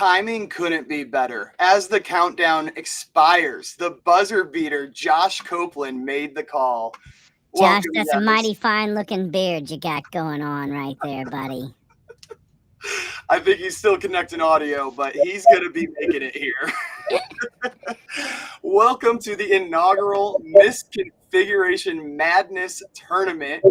timing couldn't be better. As the countdown expires, the buzzer beater, Josh Copeland, made the call. Josh, Welcome, that's a guys. mighty fine looking beard you got going on right there, buddy. I think he's still connecting audio, but he's going to be making it here. Welcome to the inaugural Misconfiguration Madness tournament,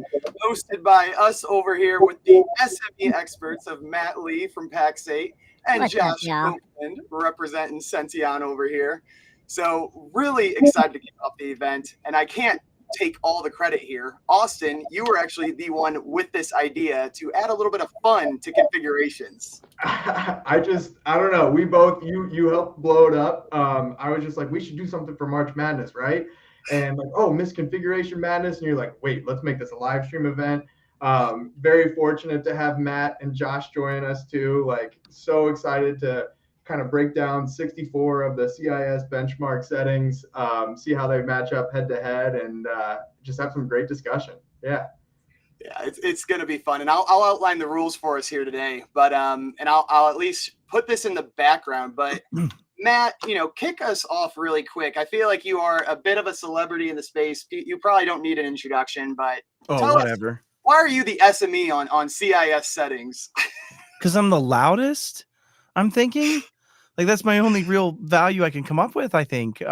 hosted by us over here with the SME experts of Matt Lee from PAX8 and What's up, Josh y'all? Copeland representing Sention over here. So really excited to kick off the event, and I can't take all the credit here. Austin, you were actually the one with this idea to add a little bit of fun to configurations. I don't know. We both, you helped blow it up. I was just like, we should do something for March Madness, right? And like, oh, Misconfiguration Madness. And you're like, wait, let's make this a live stream event. Very fortunate to have Matt and Josh join us too. Like, so excited to kind of break down 64 of the CIS benchmark settings, see how they match up head to head, and just have some great discussion. Yeah, it's going to be fun, and I'll outline the rules for us here today. But and I'll at least put this in the background. But Matt, kick us off really quick. I feel like you are a bit of a celebrity in the space. You probably don't need an introduction, but tell whatever. us, why are you the SME on CIS settings? Because I'm the loudest. I'm thinking. Like, that's my only real value I can come up with, I think.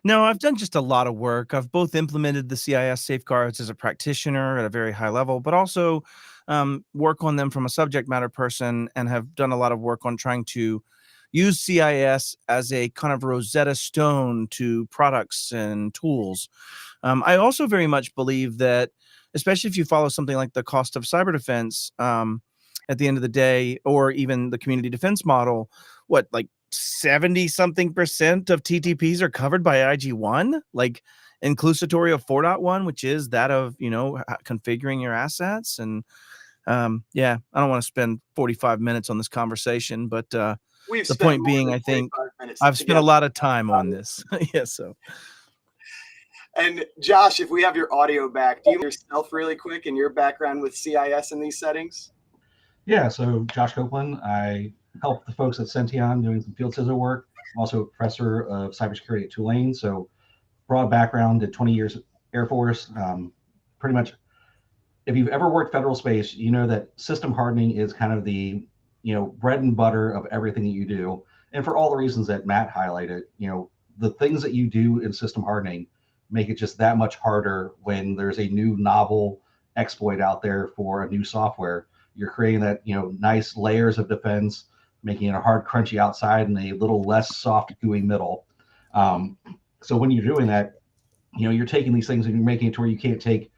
No, I've done just a lot of work. I've both implemented the CIS safeguards as a practitioner at a very high level, but also work on them from a subject matter person, and have done a lot of work on trying to use CIS as a kind of Rosetta Stone to products and tools. I also very much believe that, especially if you follow something like the cost of cyber defense, at the end of the day, or even the community defense model, like 70-something% of TTPs are covered by IG1, like inclusatory of 4.1, which is that of, configuring your assets. And yeah, I don't want to spend 45 minutes on this conversation, but the point being, I think I've spent a lot of time on this. Yeah, so. And Josh, if we have your audio back, do you yourself really quick and your background with CIS in these settings? Yeah, so Josh Copeland, I help the folks at Sention doing some field scissor work. I'm also a professor of cybersecurity at Tulane, so broad background, did 20 years Air Force. Pretty much, if you've ever worked federal space, you know that system hardening is kind of the bread and butter of everything that you do. And for all the reasons that Matt highlighted, the things that you do in system hardening make it just that much harder when there's a new novel exploit out there for a new software. You're creating that, nice layers of defense, making it a hard, crunchy outside and a little less soft, gooey middle. So when you're doing that, you're taking these things and you're making it to where you can't take,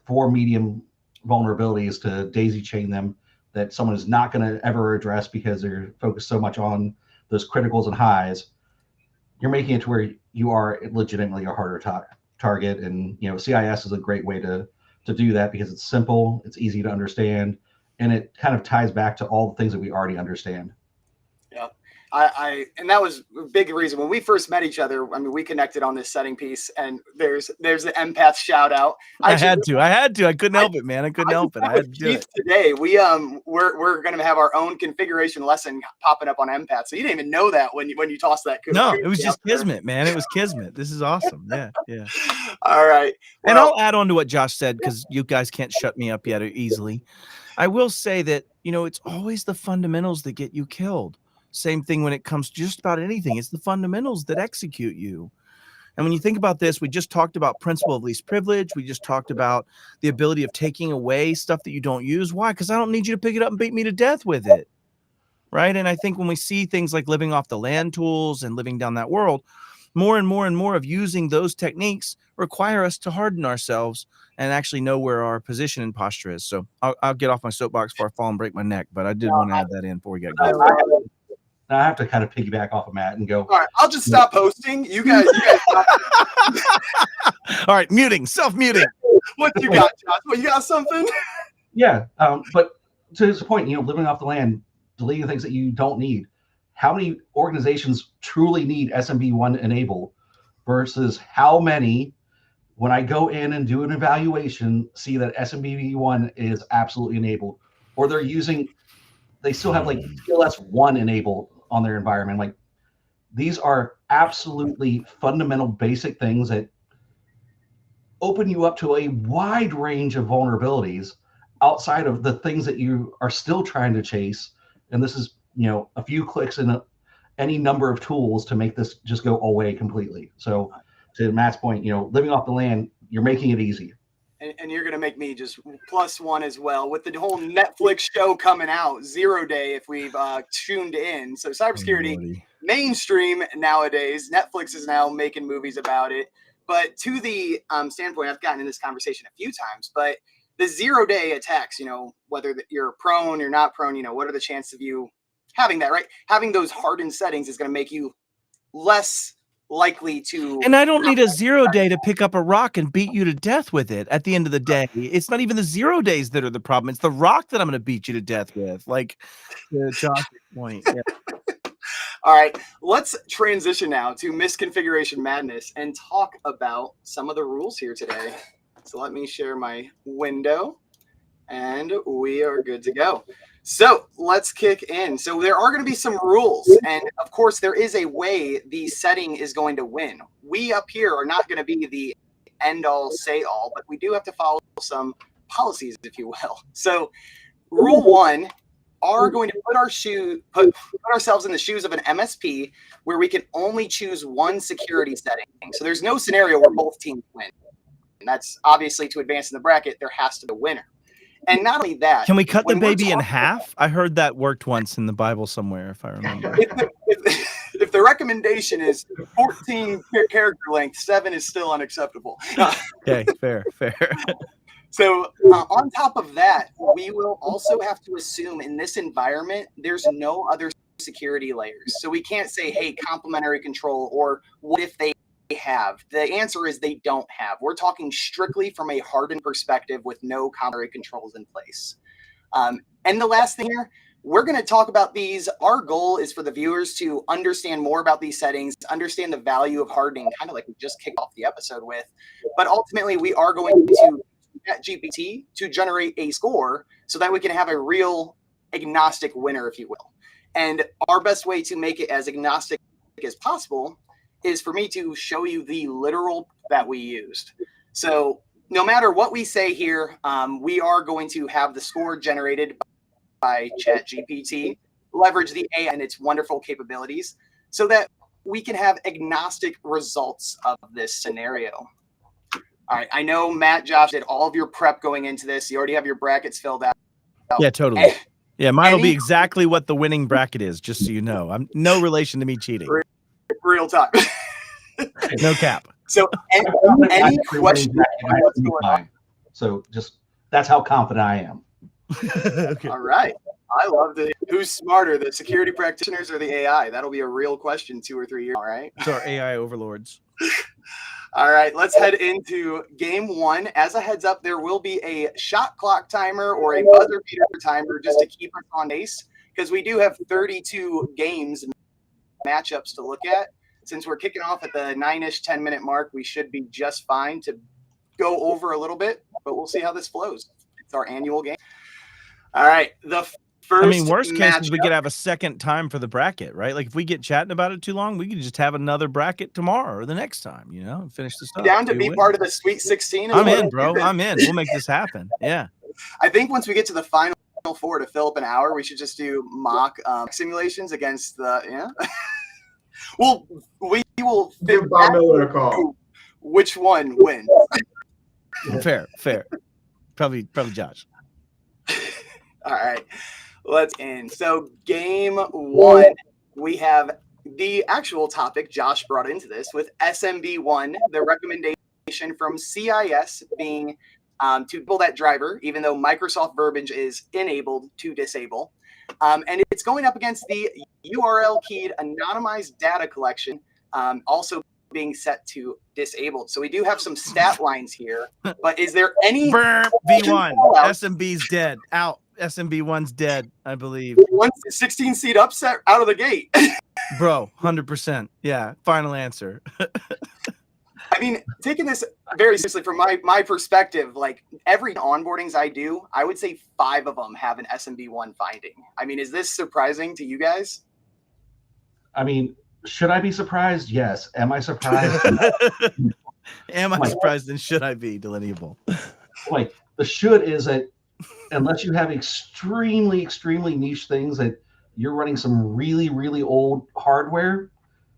4 medium vulnerabilities to daisy chain them that someone is not going to ever address because they're focused so much on those criticals and highs. You're making it to where you are legitimately a harder target. And, CIS is a great way to do that because it's simple, it's easy to understand, and it kind of ties back to all the things that we already understand. Yeah, and that was a big reason when we first met each other. I mean, we connected on this setting piece, and there's the empath shout out. I had to. I couldn't help it, man. I couldn't help it. I had to do it today. We're going to have our own configuration lesson popping up on empath. So you didn't even know that when you tossed that. No, it was just kismet, man. It was kismet. This is awesome. Yeah. All right. Well, and I'll add on to what Josh said, because you guys can't shut me up yet easily. I will say that, it's always the fundamentals that get you killed. Same thing when it comes to just about anything. It's the fundamentals that execute you. And when you think about this, we just talked about principle of least privilege. We just talked about the ability of taking away stuff that you don't use. Why? Because I don't need you to pick it up and beat me to death with it. Right? And I think when we see things like living off the land tools and living down that world, more and more and more of using those techniques require us to harden ourselves and actually know where our position and posture is. So I'll get off my soapbox before I fall and break my neck, but I did want to add that in before we get going. I have to kind of piggyback off of Matt and go. All right, I'll just stop hosting. You guys stop. All right, self-muting. What you got, Josh? Well, you got something? Yeah, but to this point, living off the land, deleting things that you don't need. How many organizations truly need SMB1 enabled versus how many, when I go in and do an evaluation, see that SMB1 is absolutely enabled, or they still have like TLS1 enabled on their environment. Like, these are absolutely fundamental, basic things that open you up to a wide range of vulnerabilities outside of the things that you are still trying to chase. And this is, a few clicks in any number of tools to make this just go away completely. So to Matt's point, living off the land, you're making it easy. And you're going to make me just +1 as well with the whole Netflix show coming out, 0 Day, if we've tuned in. So cybersecurity mainstream nowadays. Netflix is now making movies about it. But to the standpoint, I've gotten in this conversation a few times, but the 0 Day attacks, whether you're prone or not prone, what are the chances of you having that, right? Having those hardened settings is going to make you less likely to. And I don't need a 0 day to pick up a rock and beat you to death with it. At the end of the day, it's not even the 0 days that are the problem. It's the rock that I'm going to beat you to death with. Like Josh's point. Yeah. All right, let's transition now to Misconfiguration Madness and talk about some of the rules here today. So let me share my window and we are good to go. So let's kick in. So there are going to be some rules. And of course, there is a way the setting is going to win. We up here are not going to be the end all say all, but we do have to follow some policies, if you will. So rule 1 are going to put ourselves in the shoes of an MSP where we can only choose one security setting. So there's no scenario where both teams win. And that's obviously to advance in the bracket, there has to be a winner. And not only that, can we cut the baby in half? I heard that worked once in the Bible somewhere, if I remember. If the recommendation is 14 character length, 7 is still unacceptable. Okay, fair. So on top of that, we will also have to assume in this environment, there's no other security layers. So we can't say, hey, complementary control, or what if they have? The answer is they don't have. We're talking strictly from a hardened perspective with no complementary controls in place. And the last thing here, we're going to talk about these. Our goal is for the viewers to understand more about these settings, understand the value of hardening, kind of like we just kicked off the episode with. But ultimately, we are going to get GPT to generate a score so that we can have a real agnostic winner, if you will. And our best way to make it as agnostic as possible is for me to show you the literal that we used. So no matter what we say here, we are going to have the score generated by ChatGPT, leverage the AI and its wonderful capabilities so that we can have agnostic results of this scenario. All right, I know Matt, Josh did all of your prep going into this. You already have your brackets filled out. Yeah, totally. Yeah, mine will be exactly what the winning bracket is, just so you know. I'm no relation to me cheating. Real talk. No cap. So any questions? So just that's how confident I am. Okay. All right. I love the who's smarter, the security practitioners or the AI? That'll be a real question 2 or 3 years. All right. It's our AI overlords. All right, let's head into game 1. As a heads up, there will be a shot clock timer or a buzzer beater timer just to keep us on pace because we do have 32 games matchups to look at. Since we're kicking off at the 9-ish, 10-minute mark, we should be just fine to go over a little bit, but we'll see how this flows. It's our annual game. All right, the first worst case is we matchup. could have a second time for the bracket, right? Like if we get chatting about it too long, we could just have another bracket tomorrow or the next time, and finish this up. Down to be part of the Sweet 16. I'm in, bro. I'm in. We'll make this happen. Yeah. I think once we get to the final 4 to fill up an hour, we should just do mock simulations against the Well, we will give Bob Miller a call. Which one wins? Fair. Probably Josh. All right, let's end. So game 1, we have the actual topic Josh brought into this with SMB1, the recommendation from CIS being to pull that driver, even though Microsoft verbiage is enabled to disable. And it's going up against the URL keyed anonymized data collection, also being set to disabled. So we do have some stat lines here, but is there any V1 SMB's dead out? SMB1's dead, I believe. 16 seed upset out of the gate. Bro, 100%. Yeah, final answer. I mean, taking this very seriously from my perspective, like every onboardings I do, I would say 5 of them have an SMB1 finding. I mean, is this surprising to you guys? I mean, should I be surprised? Yes. Am I surprised? Am I surprised and should I be delineable? Like, the should is that unless you have extremely niche things that you're running some really old hardware,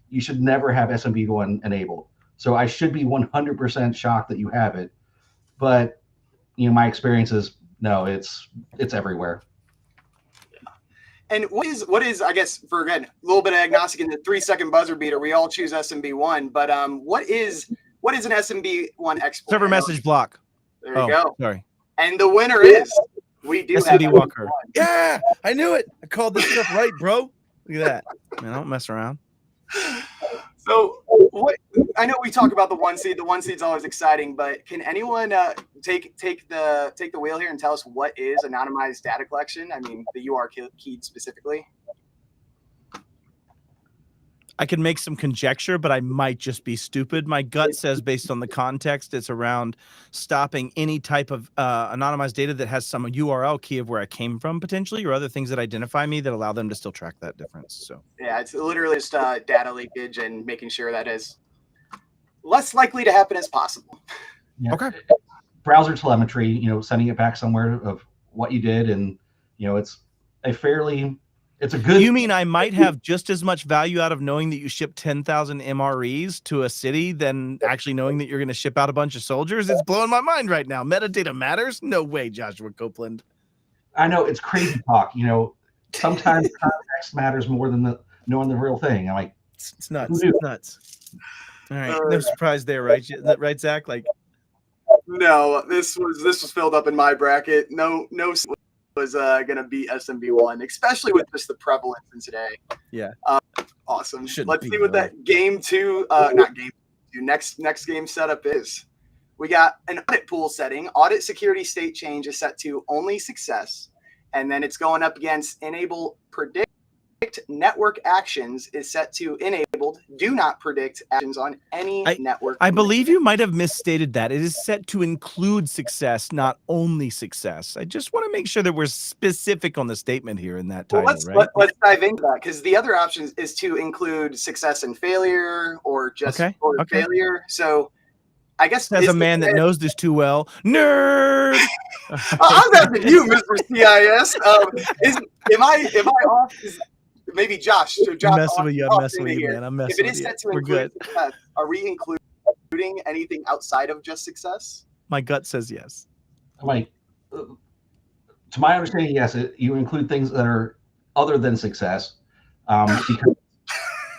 you should never have SMB1 enabled. So I should be 100% shocked that you have it. But my experience is no, it's everywhere. And what is I guess, for again a little bit of agnostic in the 3-second buzzer beater, we all choose SMB1, but what is an SMB1 exploit? Server message block. There you go. Sorry. And the winner is we do SMB have Walker. Yeah, I knew it. I called this stuff right, bro. Look at that. Man, I don't mess around. So I know we talk about the one seed. The one seed's always exciting, but can anyone take the wheel here and tell us what is anonymized data collection? I mean, the UR keyed specifically. I can make some conjecture, but I might just be stupid. My gut says, based on the context, it's around stopping any type of anonymized data that has some URL key of where I came from, potentially, or other things that identify me that allow them to still track that difference. So yeah, it's literally just data leakage and making sure that is less likely to happen as possible. Yeah. Okay. Browser telemetry, sending it back somewhere of what you did, and it's a good. You mean I might have just as much value out of knowing that you ship 10,000 MREs to a city than actually knowing that you're going to ship out a bunch of soldiers? It's blowing my mind right now. Metadata matters? No way, Joshua Copeland. I know, it's crazy talk. Sometimes context matters more than knowing the real thing. I'm like, it's nuts. It's nuts. All right, no surprise there, right? Right, Zach? Like, no, this was filled up in my bracket. No was going to be SMB1, especially with just the prevalence in today. Yeah. Awesome. Shouldn't Let's be, see what though. that game two, not game two, next game setup is. We got an audit pool setting. Audit security state change is set to only success. And then it's going up against enable predict network actions is set to enabled. Do not predict actions on any network. I believe you might have misstated that. It is set to include success, not only success. I just want to make sure that we're specific on the statement here in that title, right? Let's dive into that, because the other option is to include success and failure, or just failure. So I guess as a man that knows this too well, nerd. I'm asking you, Mr. CIS. Am I off? Maybe Josh. I'm messing with you, man. I'm messing with you. If it is set to include success, are we including anything outside of just success? My gut says yes. Like, to my understanding, yes. You include things that are other than success. Because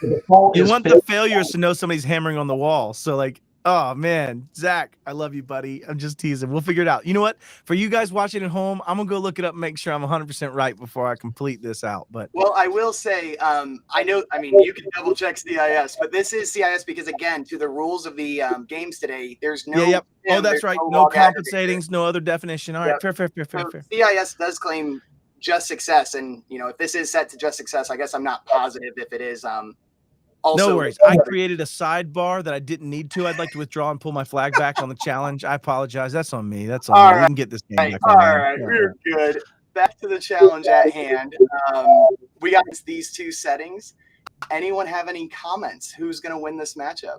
the you want the failures to know somebody's hammering on the wall. So, like, oh man, Zach, I love you, buddy. I'm just teasing. We'll figure it out. You know what? For you guys watching at home, I'm gonna go look it up and make sure I'm 100% right before I complete this out. But well, I will say, you can double check CIS, but this is CIS because, again, to the rules of the games today, there's no. Oh, that's right. No compensating, no other definition. All right, fair. CIS does claim just success, and if this is set to just success, I guess I'm not positive if it is. Also, no worries. I created a sidebar that I didn't need to. I'd like to withdraw and pull my flag back on the challenge. I apologize. That's on me. That's on me. Right. We can get this game back. All right, we're good. Back to the challenge at hand. We got these two settings. Anyone have any comments? Who's going to win this matchup?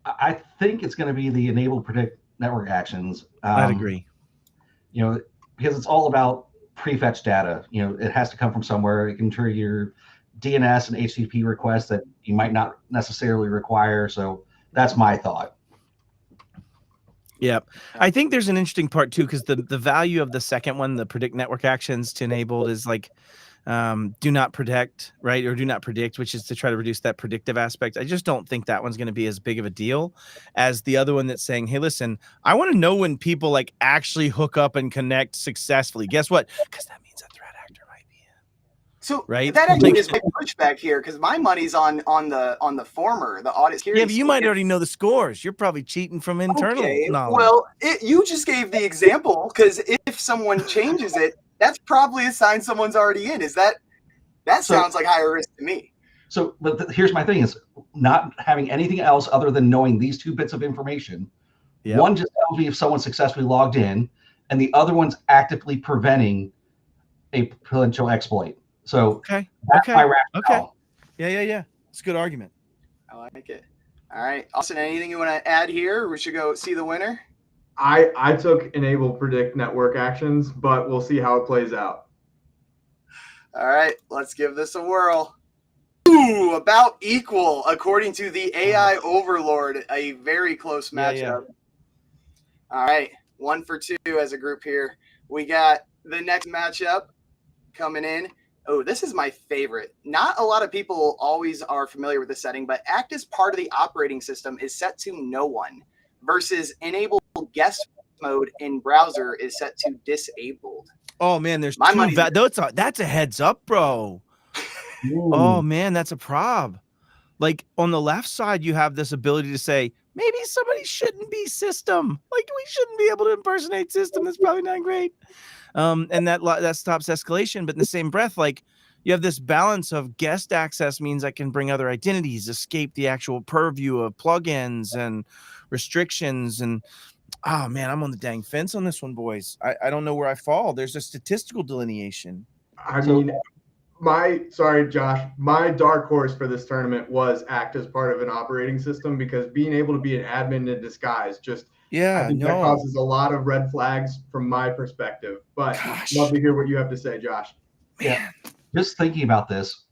I think it's going to be the enable predict network actions. I'd agree. Because it's all about prefetch data. It has to come from somewhere. It can trigger your DNS and HTTP requests that you might not necessarily require. So that's my thought. Yeah, I think there's an interesting part too, because the value of the second one, the predict network actions to enabled, is like do not protect, right? Or do not predict, which is to try to reduce that predictive aspect. I just don't think that one's going to be as big of a deal as the other one that's saying, hey, listen, I want to know when people like actually hook up and connect successfully. Guess what? Because that means a threat actor might be in. So right? That actually is my pushback here, because my money's on the former, the audit security. Yeah, but you might already know the scores. You're probably cheating from internal knowledge. Well, you just gave the example, because if someone changes it, that's probably a sign someone's already in. That sounds like higher risk to me. So, but here's my thing: is not having anything else other than knowing these two bits of information. Yep. One just tells me if someone successfully logged in, and the other one's actively preventing a potential exploit. So Okay. that's Okay. my rationale. Okay. Yeah. It's a good argument. I like it. All right, Austin, anything you want to add here? We should go see the winner. I took enable predict network actions, but we'll see how it plays out. All right, let's give this a whirl. Ooh, about equal, according to the AI Overlord. A very close matchup. All right, 1 for 2 as a group here. We got the next matchup coming in. Oh, this is my favorite. Not a lot of people always are familiar with this setting, but act as part of the operating system is set to no one versus enable guest mode in browser is set to disabled. Oh man, there's My two. money's That's a heads up, bro. Oh man, that's a prob. Like on the left side, you have this ability to say maybe somebody shouldn't be system. Like we shouldn't be able to impersonate system. That's probably not great. And that stops escalation. But in the same breath, like you have this balance of guest access means I can bring other identities, escape the actual purview of plugins and restrictions. And oh man, I'm on the dang fence on this one, boys. I don't know where I fall. There's a statistical delineation. I mean, sorry, Josh, my dark horse for this tournament was act as part of an operating system, because being able to be an admin in disguise I think that causes a lot of red flags from my perspective. But love to hear what you have to say, Josh. Yeah, just thinking about this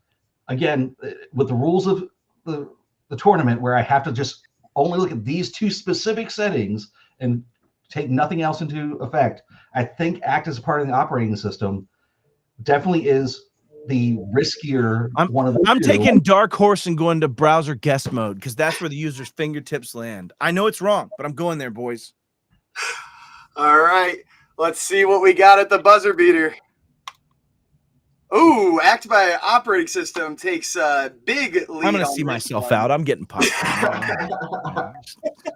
again with the rules of the tournament, where I have to just only look at these two specific settings and take nothing else into effect. I think act as a part of the operating system definitely is the riskier one of the I'm two. taking dark horse and going to browser guest mode because that's where the user's fingertips land. I know it's wrong, but I'm going there, boys. All right, let's see what we got at the buzzer beater. Ooh, act by operating system takes a big lead. I'm going to see myself out. I'm getting popped.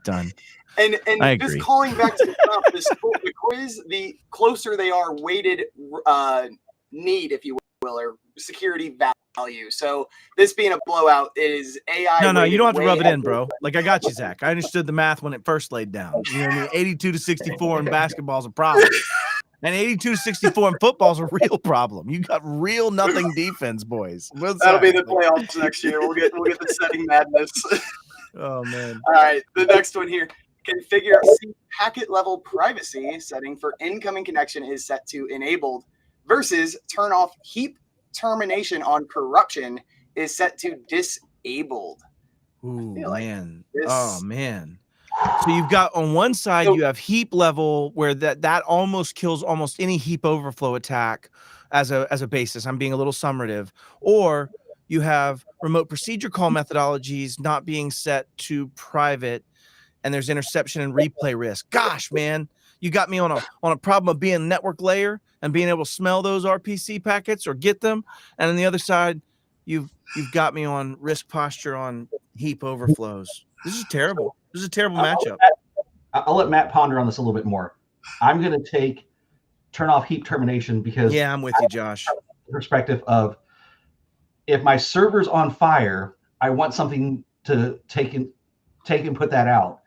Done. And I just agree. calling back to the top, the quiz, the closer they are weighted need, if you will, or security value. So this being a blowout is AI. No, you don't have to way rub it in, ahead. bro. Like I got you, Zach. I understood the math when it first laid down. You know what I mean? 82 to 64 in basketball is a problem. And 82 to 64 in football is a real problem. You got real nothing defense, boys. That'll be the playoffs next year. We'll get the setting madness. Oh man. All right, the next one here. Configure packet level privacy setting for incoming connection is set to enabled versus turn off heap termination on corruption is set to disabled. Ooh, like man. this- Oh man. So you've got on one side you have heap level where that almost kills almost any heap overflow attack as a basis. I'm being a little summative. Or you have remote procedure call methodologies not being set to private, and there's interception and replay risk. Gosh, man, you got me on a problem of being network layer and being able to smell those RPC packets or get them. And on the other side, you've got me on risk posture on heap overflows. This is terrible. This is a terrible matchup. I'll let Matt ponder on this a little bit more. I'm going to turn off heap termination because I'm with you, Josh. The perspective of if my server's on fire, I want something to take and put that out.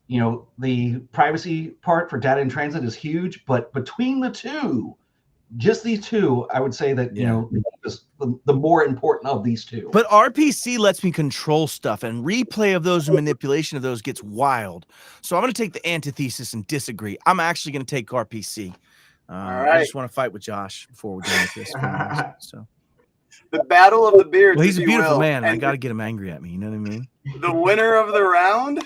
You know, the privacy part for data in transit is huge, but between the two, just these two, I would say that, you know, is the more important of these two. But RPC lets me control stuff, and replay of those and manipulation of those gets wild. So I'm going to take the antithesis and disagree. I'm actually going to take RPC. I just want to fight with Josh before we're done with this. So the battle of the beards. Well, he's a beautiful man. I got to get him angry at me. You know what I mean? The winner of the round.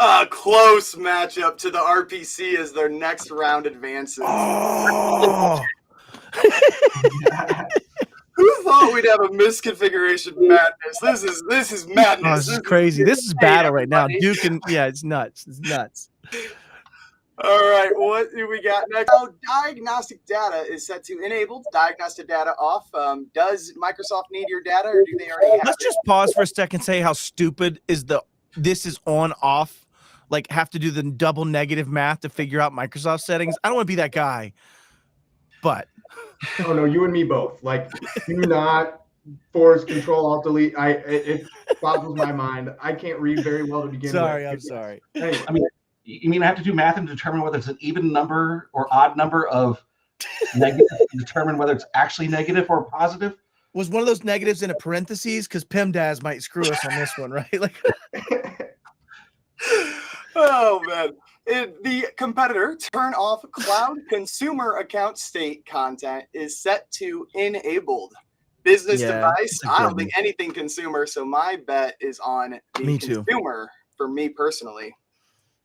A close matchup to the RPC as their next round advances. Oh. Who thought we'd have a misconfiguration madness? This is madness. Oh, this is crazy. This is battle right now. Duke and it's nuts. It's nuts. All right, what do we got next? Oh, diagnostic data is set to enabled. Diagnostic data off. Does Microsoft need your data, or do they already have Let's just pause for a second and say how stupid is this is on off. Like have to do the double negative math to figure out Microsoft settings. I don't want to be that guy, but oh no, you and me both. Like, do not force Control Alt Delete. It boggles my mind. I can't read very well to begin with. I'm sorry. Anyway. I mean, you mean I have to do math and determine whether it's an even number or odd number of negative to determine whether it's actually negative or positive. Was one of those negatives in a parentheses? Because PIMDAS might screw us on this one, right? Like, oh man. The competitor turn off cloud consumer account state content is set to enabled. Business device, I don't think anything consumer, so my bet is on the consumer for me personally.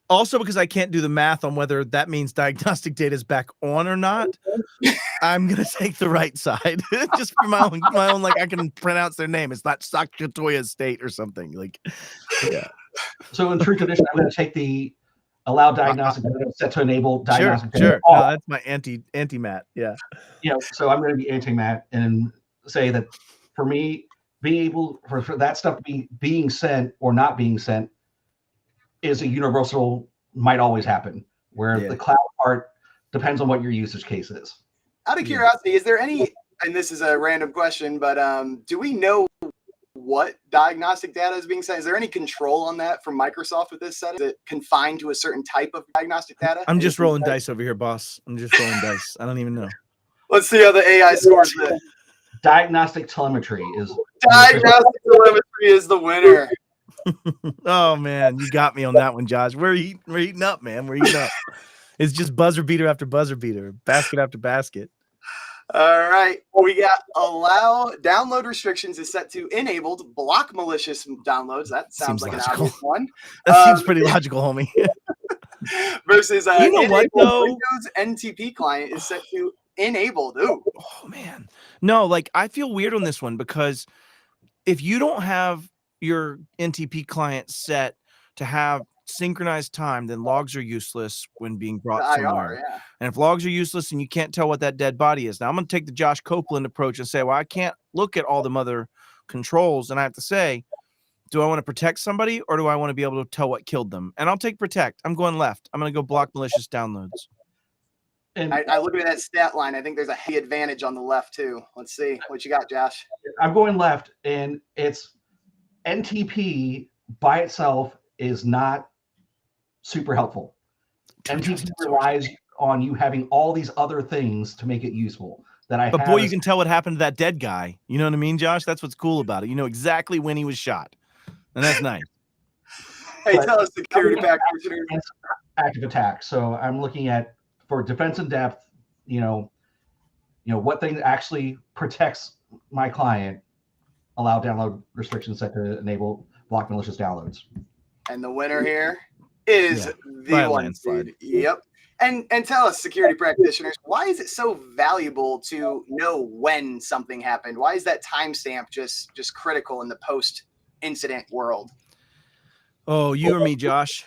Also, because I can't do the math on whether that means diagnostic data is back on or not, I'm gonna take the right side just for my own. Like, I can pronounce their name. It's not Sakatoya State or something. Like, yeah. So in true tradition, I'm going to take the allow diagnostic data set to enable diagnostic data. Sure. No, that's my anti-Matt. Yeah. Yeah. So I'm going to be anti-Matt and say that for me, being able for that stuff being sent or not being sent is a universal, might always happen, where the cloud part depends on what your usage case is. Out of curiosity, is there any, and this is a random question, but do we know what diagnostic data is being sent? Is there any control on that from Microsoft with this set? Is it confined to a certain type of diagnostic data? I'm just rolling dice over here, boss. I'm just rolling dice. I don't even know. Let's see how the AI scores this. Diagnostic telemetry is the winner. Oh man, you got me on that one, Josh. We're eating up, man. We're eating up. It's just buzzer beater after buzzer beater, basket after basket. All right, we got allow download restrictions is set to enabled, block malicious downloads. That sounds like logical. An obvious one. That seems pretty logical, homie. Versus you know what though? Windows NTP client is set to enabled. Ooh. Oh man, no, like I feel weird on this one because if you don't have your NTP client set to have synchronized time, then logs are useless when being brought somewhere. Yeah. And if logs are useless and you can't tell what that dead body is, now I'm going to take the Josh Copeland approach and say, well, I can't look at all the other controls, and I have to say, do I want to protect somebody or do I want to be able to tell what killed them? And I'll take protect. I'm going left. I'm going to go block malicious downloads. And I look at that stat line. I think there's a heavy advantage on the left too. Let's see what you got, Josh. I'm going left, and it's NTP by itself is not super helpful. NTP relies on you having all these other things to make it useful. But boy, you can tell what happened to that dead guy. You know what I mean, Josh? That's what's cool about it. You know exactly when he was shot, and that's nice. Hey, tell us security practitioners. Active attack. So I'm looking at for defense in depth. You know what thing actually protects my client. Allow download restrictions set to enable block malicious downloads. And the winner here is the one. Yep. And tell us, security practitioners, why is it so valuable to know when something happened? Why is that timestamp just critical in the post-incident world? Oh, you or me, Josh?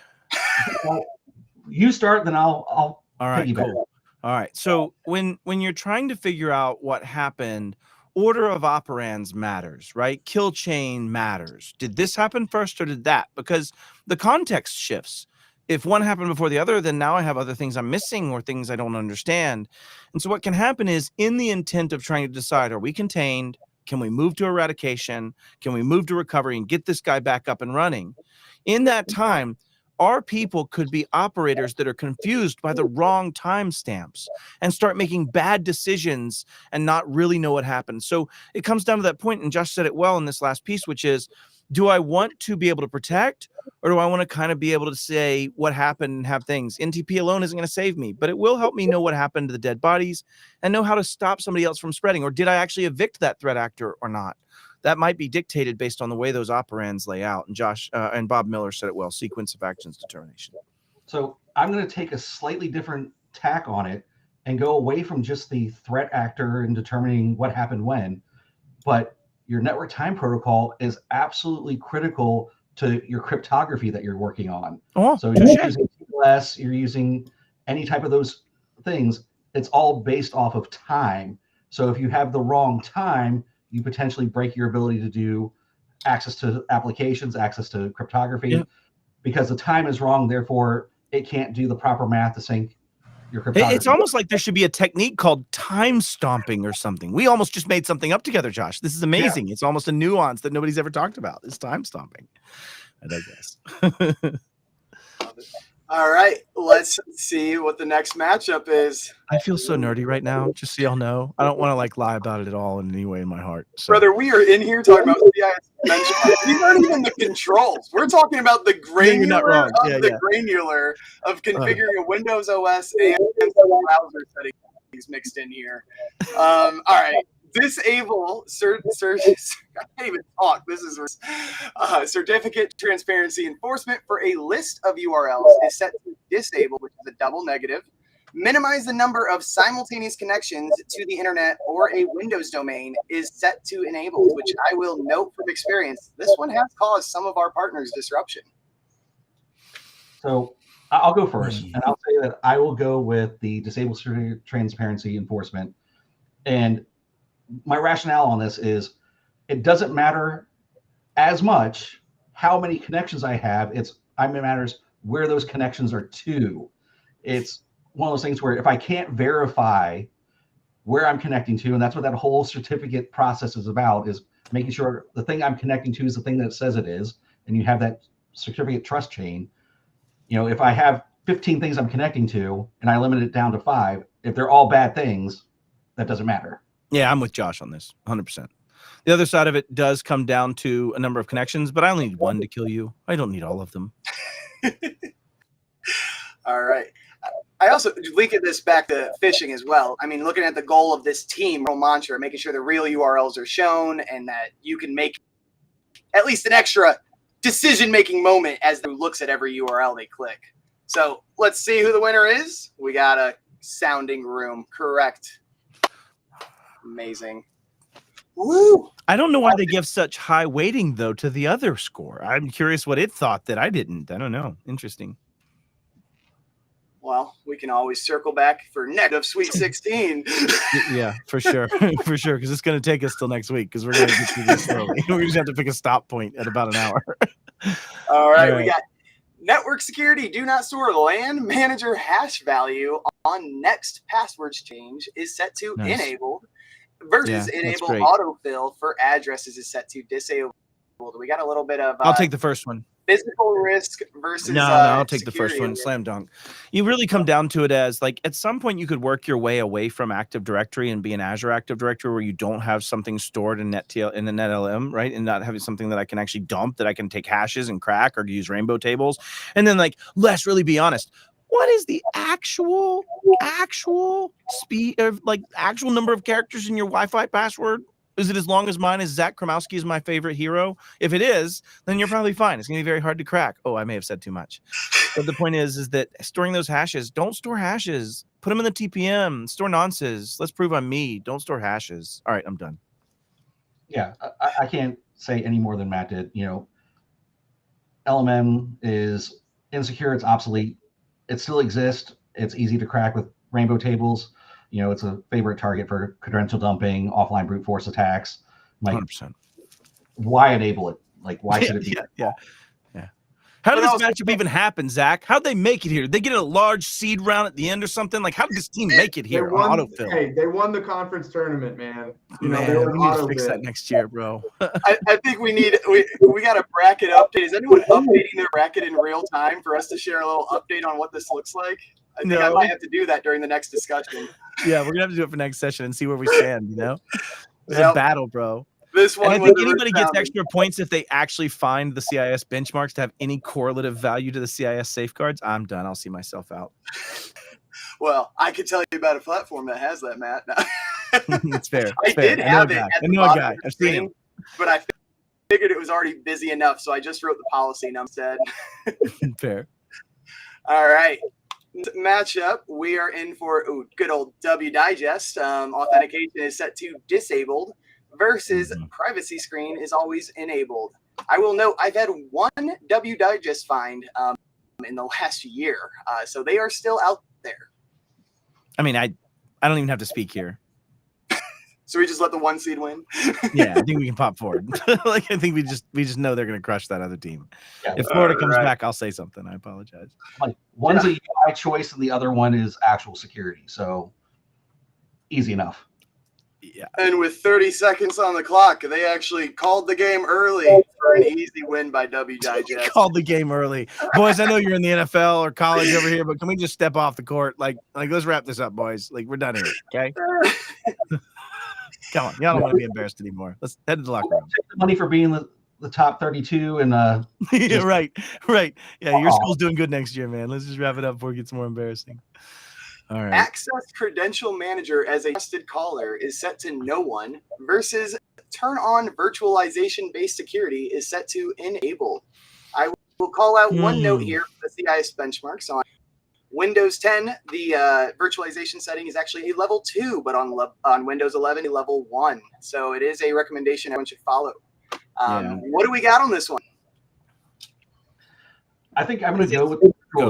You start, then I'll all right, cool. All right. So when you're trying to figure out what happened, order of operands matters, right? Kill chain matters. Did this happen first or did that? Because the context shifts. If one happened before the other, then now I have other things I'm missing or things I don't understand. And so what can happen is in the intent of trying to decide, are we contained? Can we move to eradication? Can we move to recovery and get this guy back up and running? In that time, our people could be operators that are confused by the wrong timestamps and start making bad decisions and not really know what happened. So it comes down to that point, and Josh said it well in this last piece, which is, do I want to be able to protect, or do I want to kind of be able to say what happened and have things? NTP alone isn't going to save me, but it will help me know what happened to the dead bodies and know how to stop somebody else from spreading. Or did I actually evict that threat actor or not? That might be dictated based on the way those operands lay out. And Josh and Bob Miller said it well, sequence of actions determination. So I'm going to take a slightly different tack on it and go away from just the threat actor and determining what happened when, but your network time protocol is absolutely critical to your cryptography that you're working on. Oh, so you're using TLS, you're using any type of those things. It's all based off of time. So if you have the wrong time, you potentially break your ability to do access to applications, access to cryptography, because the time is wrong. Therefore, it can't do the proper math to sync your cryptography. It's almost like there should be a technique called time stomping or something. We almost just made something up together, Josh. This is amazing. Yeah. It's almost a nuance that nobody's ever talked about. It's time stomping. I digress. All right, let's see what the next matchup is. I feel so nerdy right now, just so y'all know. I don't want to like lie about it at all in any way in my heart. So. Brother, we are in here talking about CIS Benchmark. These aren't even the controls. We're talking about the you're not granular wrong. of the granular of configuring a Windows OS and browser settings mixed in here. All right. Disable I can't even talk. This is certificate transparency enforcement for a list of URLs is set to disable, which is a double negative. Minimize the number of simultaneous connections to the internet or a Windows domain is set to enabled, which I will note from experience. This one has caused some of our partners disruption. So I'll go first, and I'll say that I will go with the disable certificate transparency enforcement. And my rationale on this is it doesn't matter as much how many connections I have. It matters where those connections are to. It's one of those things where if I can't verify where I'm connecting to, and that's what that whole certificate process is about, is making sure the thing I'm connecting to is the thing that it says it is, and you have that certificate trust chain. You know, if I have 15 things I'm connecting to and I limit it down to 5, if they're all bad things, that doesn't matter. Yeah, I'm with Josh on this, 100%. The other side of it does come down to a number of connections, but I only need one to kill you. I don't need all of them. All right. I also linking this back to phishing as well. I mean, looking at the goal of this team, real mantra, making sure the real URLs are shown and that you can make at least an extra decision-making moment as they looks at every URL they click. So let's see who the winner is. We got a sounding room. Correct. Amazing. Woo! I don't know why they give such high weighting, though, to the other score. I'm curious what it thought that I didn't. I don't know. Interesting. Well, we can always circle back for negative Sweet 16. Yeah, for sure. For sure, because it's going to take us till next week because we're going to get through this slowly. We're just have to pick a stop point at about an hour. All right, we got network security. Do not store LAN manager hash value on next passwords change is set to enabled versus enable autofill for addresses is set to disabled. We got a little bit of I'll take the first one. Physical risk versus no, I'll take the security first one. Slam dunk. You really come down to it as like at some point you could work your way away from Active Directory and be an Azure Active Directory where you don't have something stored in NetTL in the NetLM, right? And not having something that I can actually dump, that I can take hashes and crack or use rainbow tables. And then like, let's really be honest. What is the actual speed of like actual number of characters in your Wi-Fi password? Is it as long as mine? Is Zach Kromowski is my favorite hero? If it is, then you're probably fine. It's going to be very hard to crack. Oh, I may have said too much. But the point is that storing those hashes, don't store hashes. Put them in the TPM. Store nonces. Let's prove I'm me. Don't store hashes. All right, I'm done. Yeah, I can't say any more than Matt did. You know, LMM is insecure. It's obsolete. It still exists. It's easy to crack with rainbow tables. You know, it's a favorite target for credential dumping, offline brute force attacks. Like, 100%. Why enable it? Like, why should it be? Yeah. How did this matchup even happen, Zach? How'd they make it here? Did they get a large seed round at the end or something? Like, how did this team make it here on autofill? Hey, they won the conference tournament, man. You know, man, we need to fix that next year, bro. I think we got a bracket update. Is anyone updating their bracket in real time for us to share a little update on what this looks like? I think I might have to do that during the next discussion. Yeah, we're gonna have to do it for next session and see where we stand. You know, it's a battle, bro. This one, and I think anybody gets extra points if they actually find the CIS benchmarks to have any correlative value to the CIS safeguards. I'm done. I'll see myself out. Well, I could tell you about a platform that has that, Matt. It's fair. I did have it. I know a guy. I've seen him. But I figured it was already busy enough, so I just wrote the policy instead. Fair. All right. Matchup, we are in for good old W Digest. Authentication is set to disabled versus privacy screen is always enabled. I will note I've had one W Digest find in the last year, so they are still out there. I mean, I don't even have to speak here. So we just let the 1 seed win. Yeah, I think we can pop forward. Like I think we just know they're going to crush that other team. Yeah, if Florida comes back, I'll say something. I apologize. Like one's a UI choice and the other one is actual security. So easy enough. Yeah. And with 30 seconds on the clock, they actually called the game early for an easy win by W Digest. Called the game early. Boys, I know you're in the NFL or college over here, but can we just step off the court? Like let's wrap this up, boys. Like, we're done here, okay? Come on. Y'all don't want to be embarrassed anymore. Let's head to the locker room. Take the money for being the top 32 and Yeah, right. Yeah, your school's doing good next year, man. Let's just wrap it up before it gets more embarrassing. All right. Access Credential Manager as a trusted caller is set to no one versus turn on virtualization-based security is set to enable. I will call out one note here for the CIS benchmarks. On Windows 10, the virtualization setting is actually a level 2, but on Windows 11, a level 1. So it is a recommendation everyone should follow. What do we got on this one? I think I'm going to go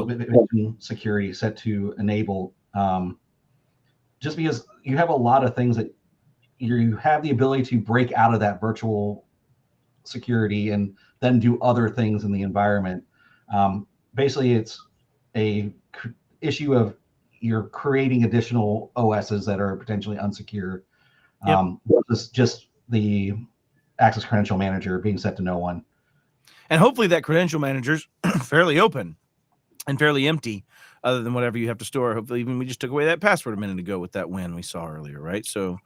with the security set to enable, just because you have a lot of things that you have the ability to break out of that virtual security and then do other things in the environment. Basically, it's a issue of you're creating additional OSs that are potentially unsecure. Just the access credential manager being set to no one. And hopefully that credential manager's fairly open and fairly empty, other than whatever you have to store. Hopefully, even we just took away that password a minute ago with that win we saw earlier, right? So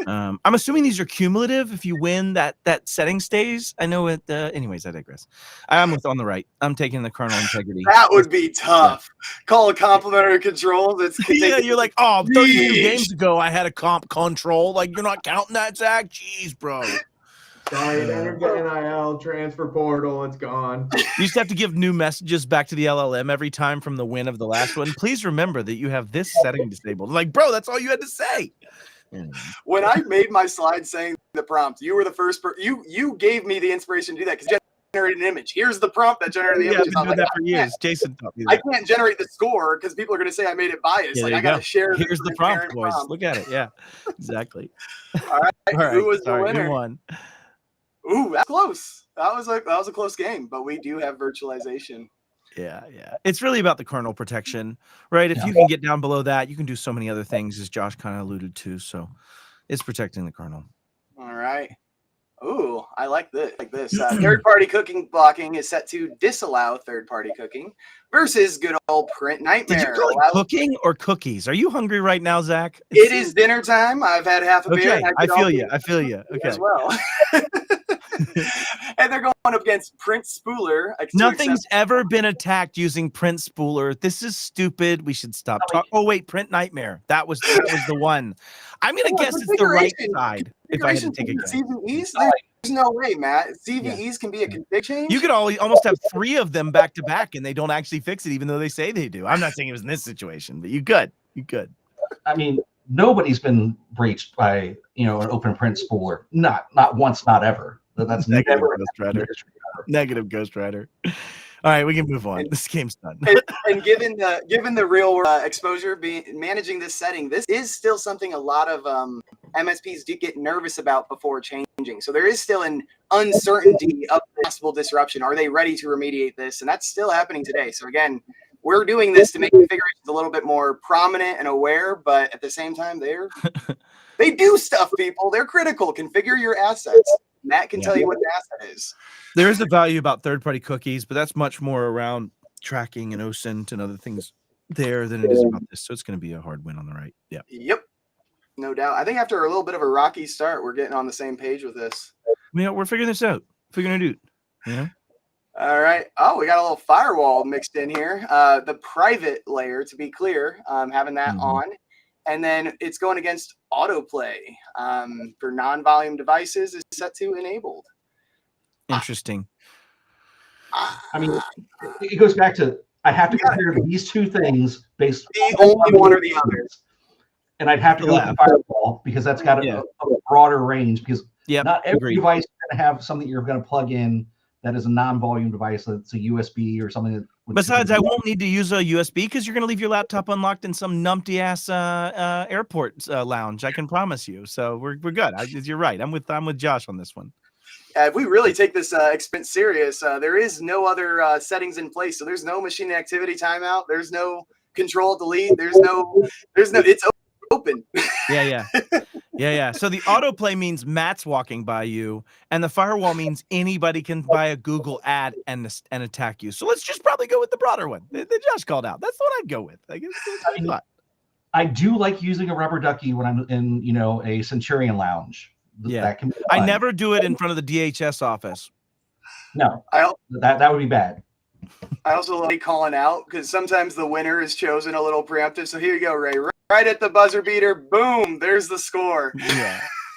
I'm assuming these are cumulative. If you win, that setting stays. I know it. Anyways, I digress. I'm on the right. I'm taking the kernel integrity. That would be tough. Yeah. Call a complementary control. That's yeah, you're like, oh, 32 games ago, I had a comp control. Like, you're not counting that, Zach? Jeez, bro. Sorry, never get NIL transfer portal. It's gone. You just have to give new messages back to the LLM every time from the win of the last one. Please remember that you have this setting disabled. Like, bro, that's all you had to say. When I made my slide saying the prompt, you were the first you gave me the inspiration to do that because you generated an image. Here's the prompt that generated the image. I've been doing that for years. Jason taught me that. I can't generate the score because people are going to say I made it biased. Yeah, like I got to share. Here's the prompt, boys. Look at it. Yeah, exactly. All right. Who was the winner? Who won? Ooh, that's close. That was a close game, but we do have virtualization. Yeah. It's really about the kernel protection, right? If you can get down below that, you can do so many other things, as Josh kind of alluded to. So it's protecting the kernel. All right. Ooh, I like this. Third-party cooking blocking is set to disallow third-party cooking versus good old print nightmare. Did you call it cooking or cookies? Are you hungry right now, Zach? It is dinner time. I've had half a beer. I feel you. Okay. As well. And they're going up against Print Spooler. Nothing's ever been attacked using Print Spooler. This is stupid. We should stop talking. Oh wait, Print Nightmare. That was the one. I'm gonna guess it's the right side. If I had to take a guess. CVEs? There's no way, Matt. CVEs can be a config change. You could almost have 3 of them back to back, and they don't actually fix it, even though they say they do. I'm not saying it was in this situation, but you could. I mean, nobody's been breached by an open print spooler. Not once, not ever. That's negative never Ghost Rider. Negative Ghost Rider. All right, we can move on. This game's done. And given the real world exposure, managing this setting, this is still something a lot of MSPs do get nervous about before changing. So there is still an uncertainty of possible disruption. Are they ready to remediate this? And that's still happening today. So again, we're doing this to make configurations a little bit more prominent and aware, but at the same time, they do stuff, people. They're critical. Configure your assets. Matt can tell you what the asset is. There is a value about third-party cookies, but that's much more around tracking and OSINT and other things there than it is about this. So it's going to be a hard win on the right. Yeah. Yep. No doubt. I think after a little bit of a rocky start, we're getting on the same page with this. We're figuring this out. Figuring it out. Yeah. All right. Oh, we got a little firewall mixed in here. The private layer, to be clear, having that on. And then it's going against autoplay for non-volume devices is set to enabled. Interesting. I mean, it goes back to I have to compare these two things based the only one or the other. And I'd have to go with the firewall because that's got a broader range because not every device is going to have something you're going to plug in that is a non-volume device that's a USB or something. Besides, I won't need to use a USB because you're going to leave your laptop unlocked in some numpty-ass airport lounge. I can promise you. So we're good. You're right. I'm with Josh on this one. If we really take this expense serious, there is no other settings in place. So there's no machine activity timeout. There's no control delete. There's no. It's open. Yeah. Yeah. So the autoplay means Matt's walking by you, and the firewall means anybody can buy a Google ad and attack you. So let's just probably go with the broader one that Josh called out. That's the one I'd go with. I guess that's what I thought. I do like using a rubber ducky when I'm in, a Centurion lounge. Yeah. That can be I fun. never do it in front of the DHS office. No, that would be bad. I also like calling out because sometimes the winner is chosen a little preemptive. So here you go, Ray. Right at the buzzer beater. Boom. There's the score.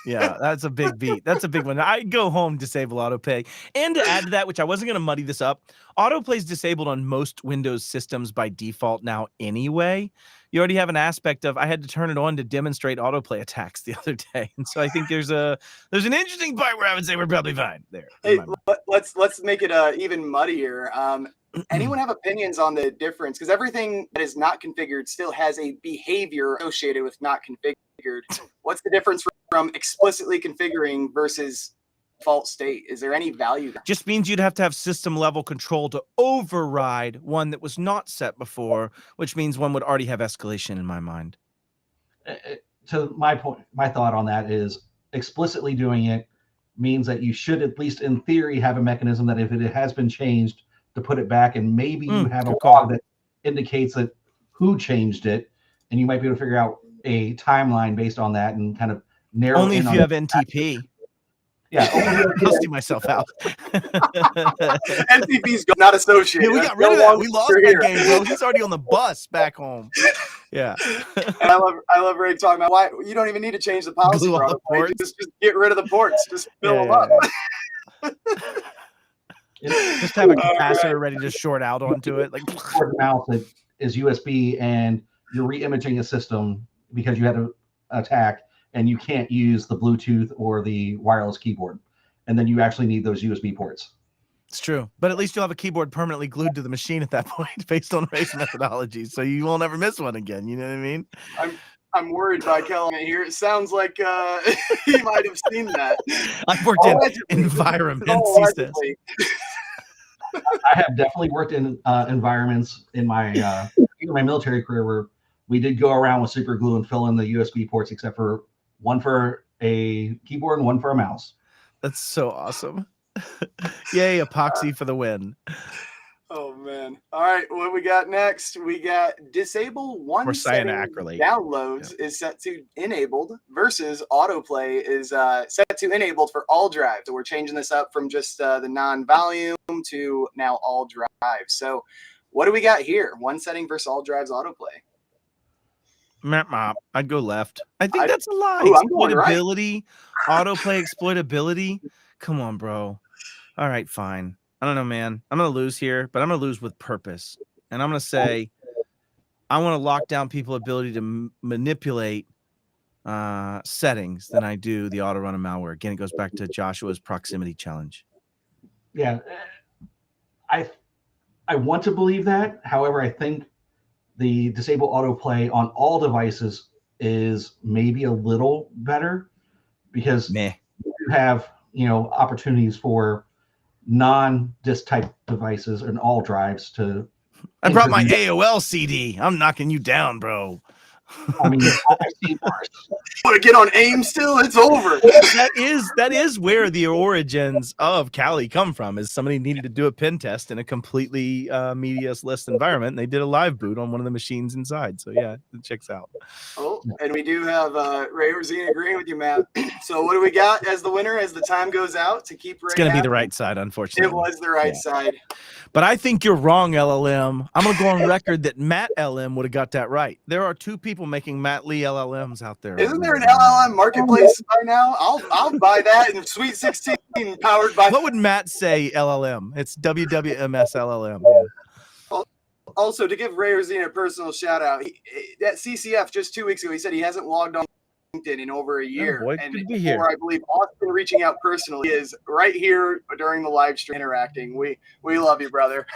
Yeah, that's a big beat. That's a big one. I go home, disable autoplay. And to add to that, which I wasn't going to muddy this up, autoplay is disabled on most Windows systems by default now anyway. You already have an aspect of, I had to turn it on to demonstrate autoplay attacks the other day. And so I think there's an interesting part where I would say we're probably fine there. Hey, let's make it even muddier. Anyone have opinions on the difference? Because everything that is not configured still has a behavior associated with not configured. What's the difference from explicitly configuring versus default state? Is there any value there? Just means you'd have to have system level control to override one that was not set before, which means one would already have escalation in my mind. To my point, my thought on that is explicitly doing it means that you should, at least in theory, have a mechanism that if it has been changed, to put it back, and maybe you have a log that indicates that who changed it, and you might be able to figure out a timeline based on that and kind of narrow. Only if you have NTP. Yeah, busting myself out. NTP's not associated. Yeah, we got rid of that. We lost that game, bro. He's already on the bus back home. Yeah. And I love Ray talking about why you don't even need to change the policy. Just get rid of the ports. Just fill them up. Just have a capacitor ready to short out onto it. Like mouse that is USB, and you're re-imaging a system because you had an attack, and you can't use the Bluetooth or the wireless keyboard, and then you actually need those USB ports. It's true, but at least you'll have a keyboard permanently glued to the machine at that point, based on Ray's methodology, so you won't ever miss one again. You know what I mean? I'm worried by Kelly here. It sounds like he might have seen that. I've worked in environments, he says. I have definitely worked in environments in my military career where we did go around with super glue and fill in the USB ports, except for one for a keyboard and one for a mouse. That's so awesome. Yay, epoxy for the win. Oh man. All right, what we got next? We got disable one setting downloads is set to enabled versus autoplay is set to enabled for all drives. So we're changing this up from just the non-volume to now all drives. So what do we got here? One setting versus all drives autoplay. I'd go left. I think that's a lie. Exploitability, autoplay exploitability. Come on, bro. All right, fine. I don't know, man. I'm going to lose here, but I'm going to lose with purpose. And I'm going to say I want to lock down people's ability to manipulate settings than I do the auto run of malware. Again, it goes back to Joshua's proximity challenge. Yeah, I want to believe that. However, I think the disable autoplay on all devices is maybe a little better because you have, opportunities for non-disk type devices and all drives to. I brought my AOL CD. I'm knocking you down, bro. I mean, I've seen worse. Want to get on AIM still? It's over. That is where the origins of Kali come from. Is somebody needed to do a pen test in a completely media-less environment, and they did a live boot on one of the machines inside. So yeah, it checks out. Oh, and we do have Ray Orzine agreeing with you, Matt. So what do we got as the winner as the time goes out to keep Ray? It's going to be the right side, unfortunately. It was the right side. But I think you're wrong, LLM. I'm going to go on record that Matt LM would have got that right. There are two people making Matt Lee LLMs out there. Isn't there an LLM marketplace by now? I'll buy that in Sweet 16 powered by. What would Matt say LLM? It's WWMS LLM. Yeah. Also, to give Ray Orzine a personal shout out, at CCF just 2 weeks ago, he said he hasn't logged on LinkedIn in over a year. Oh boy, and good to be here. I believe Austin reaching out personally is right here during the live stream interacting. We love you, brother.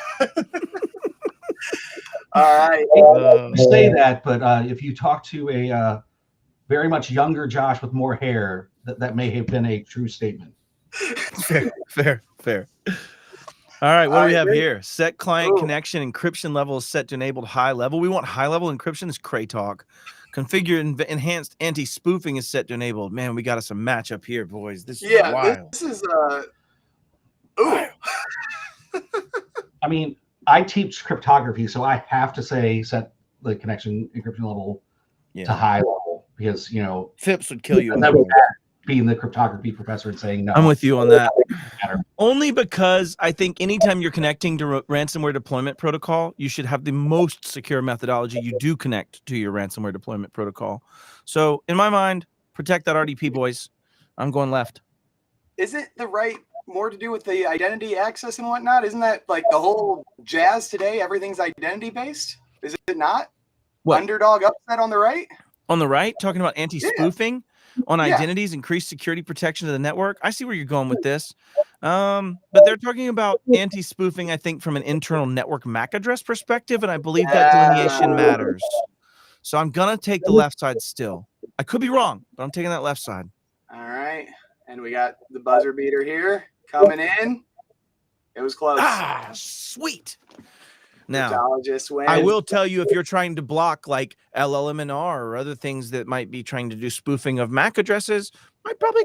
All right. You say that, but if you talk to a very much younger Josh with more hair, that may have been a true statement. Fair. All right, what do we have here? Set client connection encryption level is set to enabled high level. We want high level encryption. Is Cray talk. Configure enhanced anti-spoofing is set to enable. Man, we got us a matchup here, boys. This is Yeah, wild. this is ooh. I mean, I teach cryptography, so I have to say set the connection encryption level to high level because, you know, Phipps would kill you. And that was being the cryptography professor and saying no. I'm with you on that. Only because I think anytime you're connecting to ransomware deployment protocol, you should have the most secure methodology. You do connect to your ransomware deployment protocol. So in my mind, protect that RDP, boys. I'm going left. Isn't the right more to do with the identity access and whatnot? Isn't that like the whole jazz today? Everything's identity based. Is it not? What? Underdog upset on the right? On the right, talking about anti-spoofing on Yeah. identities, increased security protection of the network. I see where you're going with this. But they're talking about anti-spoofing, I think, from an internal network MAC address perspective, and I believe that delineation matters. So I'm going to take the left side still. I could be wrong, but I'm taking that left side. All right. And we got the buzzer beater here coming in. It was close. Ah, sweet. Now, Cryptologist wins. I will tell you, if you're trying to block like LLMNR or other things that might be trying to do spoofing of MAC addresses, I'd probably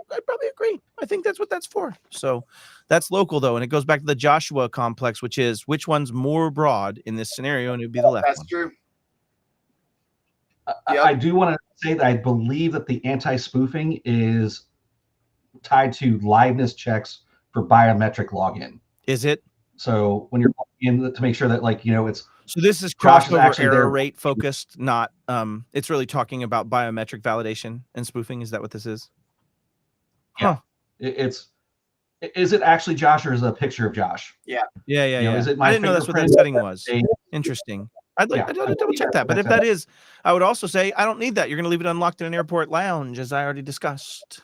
agree. I think that's what that's for. So that's local though, and it goes back to the Joshua complex, which is which one's more broad in this scenario, and it would be the left That's one. true. I do want to say that I believe that the anti-spoofing is tied to liveness checks for biometric login. Is it? So when you're logging in to make sure that, like, you know, it's So this is Josh is crossover actually error there. rate focused, not it's really talking about biometric validation and spoofing. Is that what this is? Yeah. It's is it actually Josh or is it a picture of Josh? Yeah. You know, is it my I didn't know that's what that fingerprint? setting was. They- Interesting. I'd like Yeah, I'd like to double check that. But that's if that is, I would also say I don't need that. You're going to leave it unlocked in an airport lounge, as I already discussed.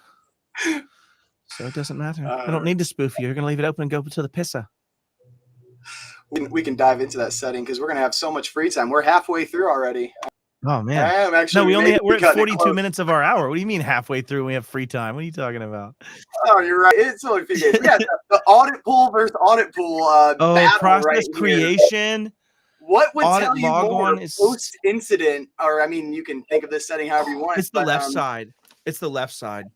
So it doesn't matter. I don't need to spoof you. You're going to leave it open and go to the pisser. We can dive into that setting because we're going to have so much free time. We're halfway through already. Oh man. I'm actually We're at cutting it 42 close. minutes of our hour. What do you mean halfway through and we have free time? What are you talking about? Oh, you're right. It's only a few days. Yeah, the audit pool versus audit pool battle process right here. creation. What would audit tell you log more on is- post-incident, or I mean, you can think of this setting however you want. It's the but, left side. It's the left side.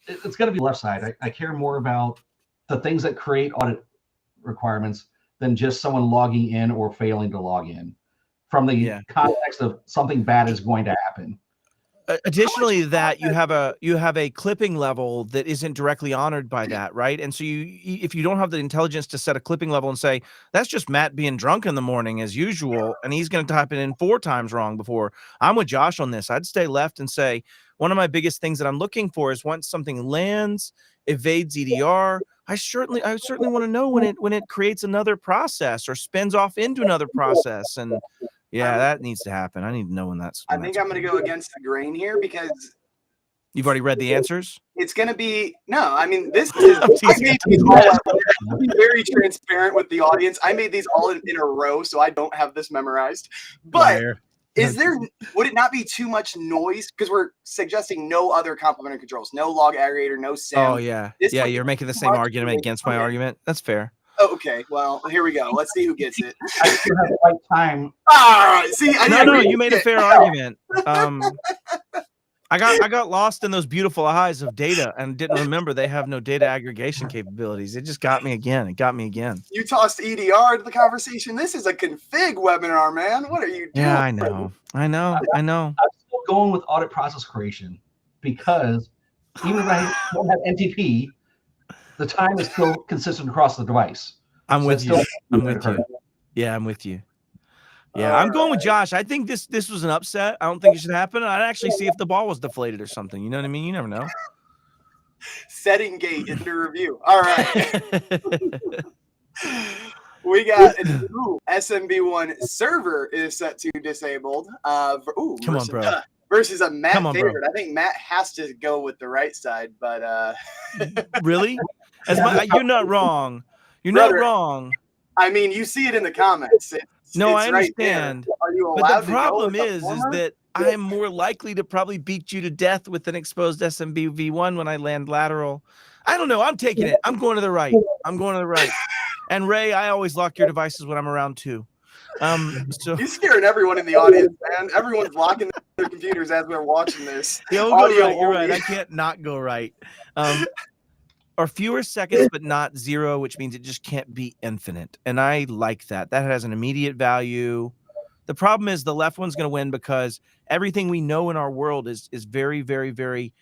It's going to be left side. I care more about the things that create audit requirements than just someone logging in or failing to log in. From the context of something bad is going to happen. Additionally, that you have a clipping level that isn't directly honored by that, right? And so if you don't have the intelligence to set a clipping level and say that's just Matt being drunk in the morning as usual, and he's going to type it in 4 times wrong before. I'm with Josh on this. I'd stay left and say one of my biggest things that I'm looking for is once something lands, evades EDR. I certainly want to know when it creates another process or spins off into another process. And yeah, that needs to happen. I need to know when that's. I think I'm going to go against the grain here because you've already read the answers. It's going to be no. I mean, this is. I made these all, be very transparent with the audience. I made these all in a row, so I don't have this memorized. But would it not be too much noise? Because we're suggesting no other complementary controls, no log aggregator, no SIM. Oh yeah, you're making the same argument against my argument. That's fair. Oh, okay, well, here we go. Let's see who gets it. I still have the right time. All right, see, no, you made a fair argument. I got lost in those beautiful eyes of data and didn't remember they have no data aggregation capabilities. It just got me again. It got me again. You tossed EDR to the conversation. This is a config webinar, man. What are you doing? Yeah, I know. I'm still going with audit process creation because even if I don't have NTP, the time is still consistent across the device. I'm with you. Yeah, I'm with you. Yeah, I'm going with Josh. I think this was an upset. I don't think it should happen. I'd actually see if the ball was deflated or something. You know what I mean? You never know. Setting gate into review. All right. We got SMB1 server is set to disabled. Come on, bro. Versus a Matt favorite. I think Matt has to go with the right side, but really? You're not wrong. You're not wrong. I mean, you see it in the comments. I understand. Right. Are you allowed but the problem is that I am more likely to probably beat you to death with an exposed SMB V1 when I land lateral. I don't know. I'm taking it. I'm going to the right. And Ray, I always lock your devices when I'm around too. So He's scaring everyone in the audience, man. Everyone's locking their computers as we're watching this. you'll go Audio right. You're right. only. I can't not go right. Or fewer seconds, but not zero, which means it just can't be infinite. And I like that. That has an immediate value. The problem is the left one's going to win because everything we know in our world is very, very, very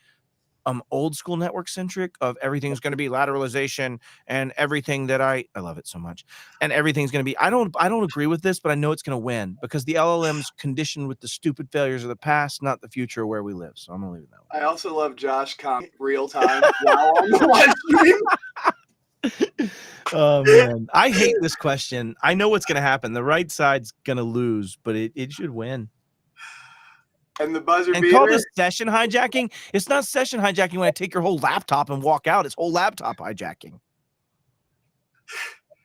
old school network centric. Of everything's going to be lateralization and everything that I love it so much, and everything's going to be. I don't agree with this, but I know it's going to win because the LLM's conditioned with the stupid failures of the past, not the future where we live. So I'm going to leave it that way. I also love Josh real time while on the live stream. Oh man, I hate this question. I know what's going to happen. The right side's going to lose, but it should win. And the buzzer And beater. call this session hijacking. It's not session hijacking when I take your whole laptop and walk out. It's whole laptop hijacking.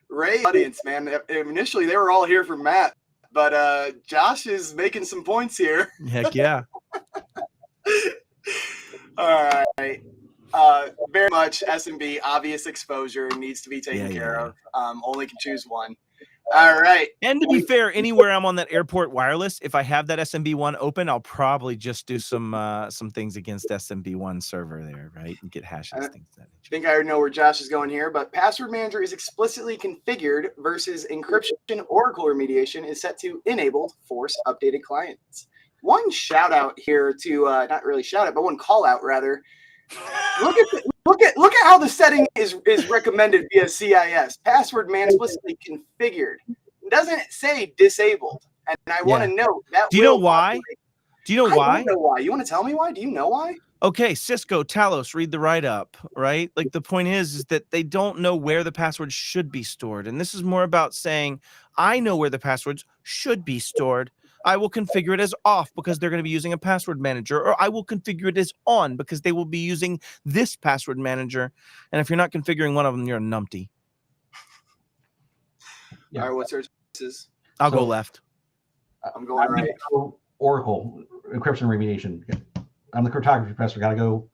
Ray, audience, man. Initially, they were all here for Matt, but Josh is making some points here. Heck yeah. All right. Very much SMB, obvious exposure needs to be taken care of. Only can choose one. All right. And to be fair, anywhere I'm on that airport wireless, if I have that SMB1 open, I'll probably just do some things against SMB1 server there, right? And get hashes, things like that. I think I already know where Josh is going here, but password manager is explicitly configured versus encryption Oracle remediation is set to enabled force updated clients. One shout out here to not really shout out, but one call out rather. Look at how the setting is recommended via CIS. Password man explicitly configured. It doesn't say disabled. And I want to note that. Do you know why? Do you know why? I don't know why. You want to tell me why? Do you know why? Okay, Cisco, Talos, read the write-up, right? Like the point is that they don't know where the password should be stored. And this is more about saying, I know where the passwords should be stored. I will configure it as off because they're going to be using a password manager, or I will configure it as on because they will be using this password manager. And if you're not configuring one of them, you're a numpty. Yeah. All right, what's our choices? I'll go left. I'm going right. Oracle encryption remediation. I'm the cryptography professor. Got to go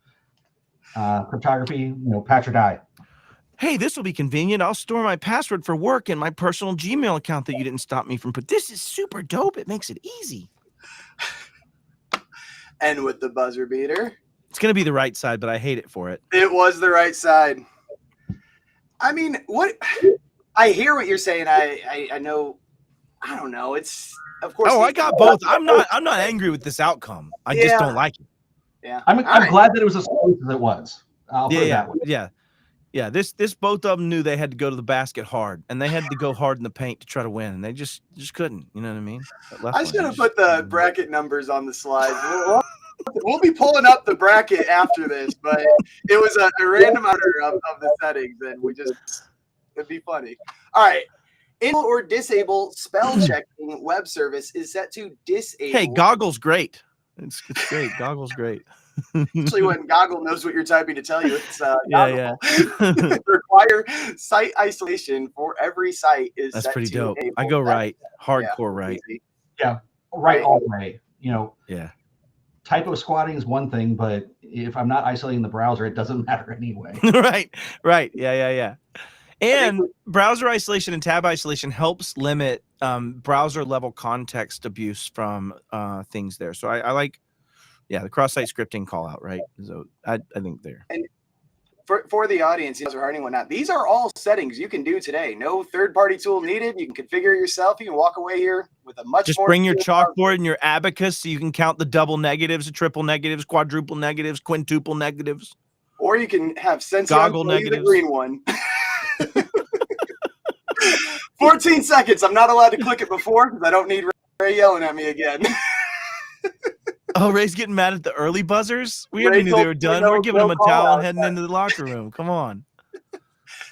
cryptography. Patch or die. Hey, this will be convenient. I'll store my password for work in my personal Gmail account that you didn't stop me from. But this is super dope. It makes it easy. And with the buzzer beater. It's going to be the right side, but I hate it for it. It was the right side. I mean, what? I hear what you're saying. I know. I don't know. It's, of course. Oh, I got both. I'm not angry with this outcome. I just don't like it. Yeah. I'm glad that it was as close as it was. I'll put it that way. Yeah, this both of them knew they had to go to the basket hard, and they had to go hard in the paint to try to win, and they just couldn't. You know what I mean? I should have put the bracket numbers on the slide. We'll be pulling up the bracket after this, but it was a random order of the settings, and it'd be funny. All right. Enable or disable spell checking web service is set to disable. Hey, Goggle's great. It's great. Goggle's great. Actually, when Goggle knows what you're typing to tell you, it's yeah. Require site isolation for every site is. That's set pretty to dope. enable. I go right, hardcore right. Easy. Yeah, right all the way. Yeah. Typo squatting is one thing, but if I'm not isolating the browser, it doesn't matter anyway. Right. Yeah. And browser isolation and tab isolation helps limit browser level context abuse from things there. So I like, the cross-site scripting call out, right? So I think there. And for the audience, or anyone not, these are all settings you can do today. No third-party tool needed. You can configure it yourself. You can walk away here with a much more. Just bring your chalkboard and your abacus so you can count the double negatives, triple negatives, quadruple negatives, quintuple negatives. Or you can have Sension Goggle play negatives. the green one. 14 seconds. I'm not allowed to click it before because I don't need Ray yelling at me again. Oh, Ray's getting mad at the early buzzers? We already knew they were done. We're giving them a towel and heading into the locker room. Come on.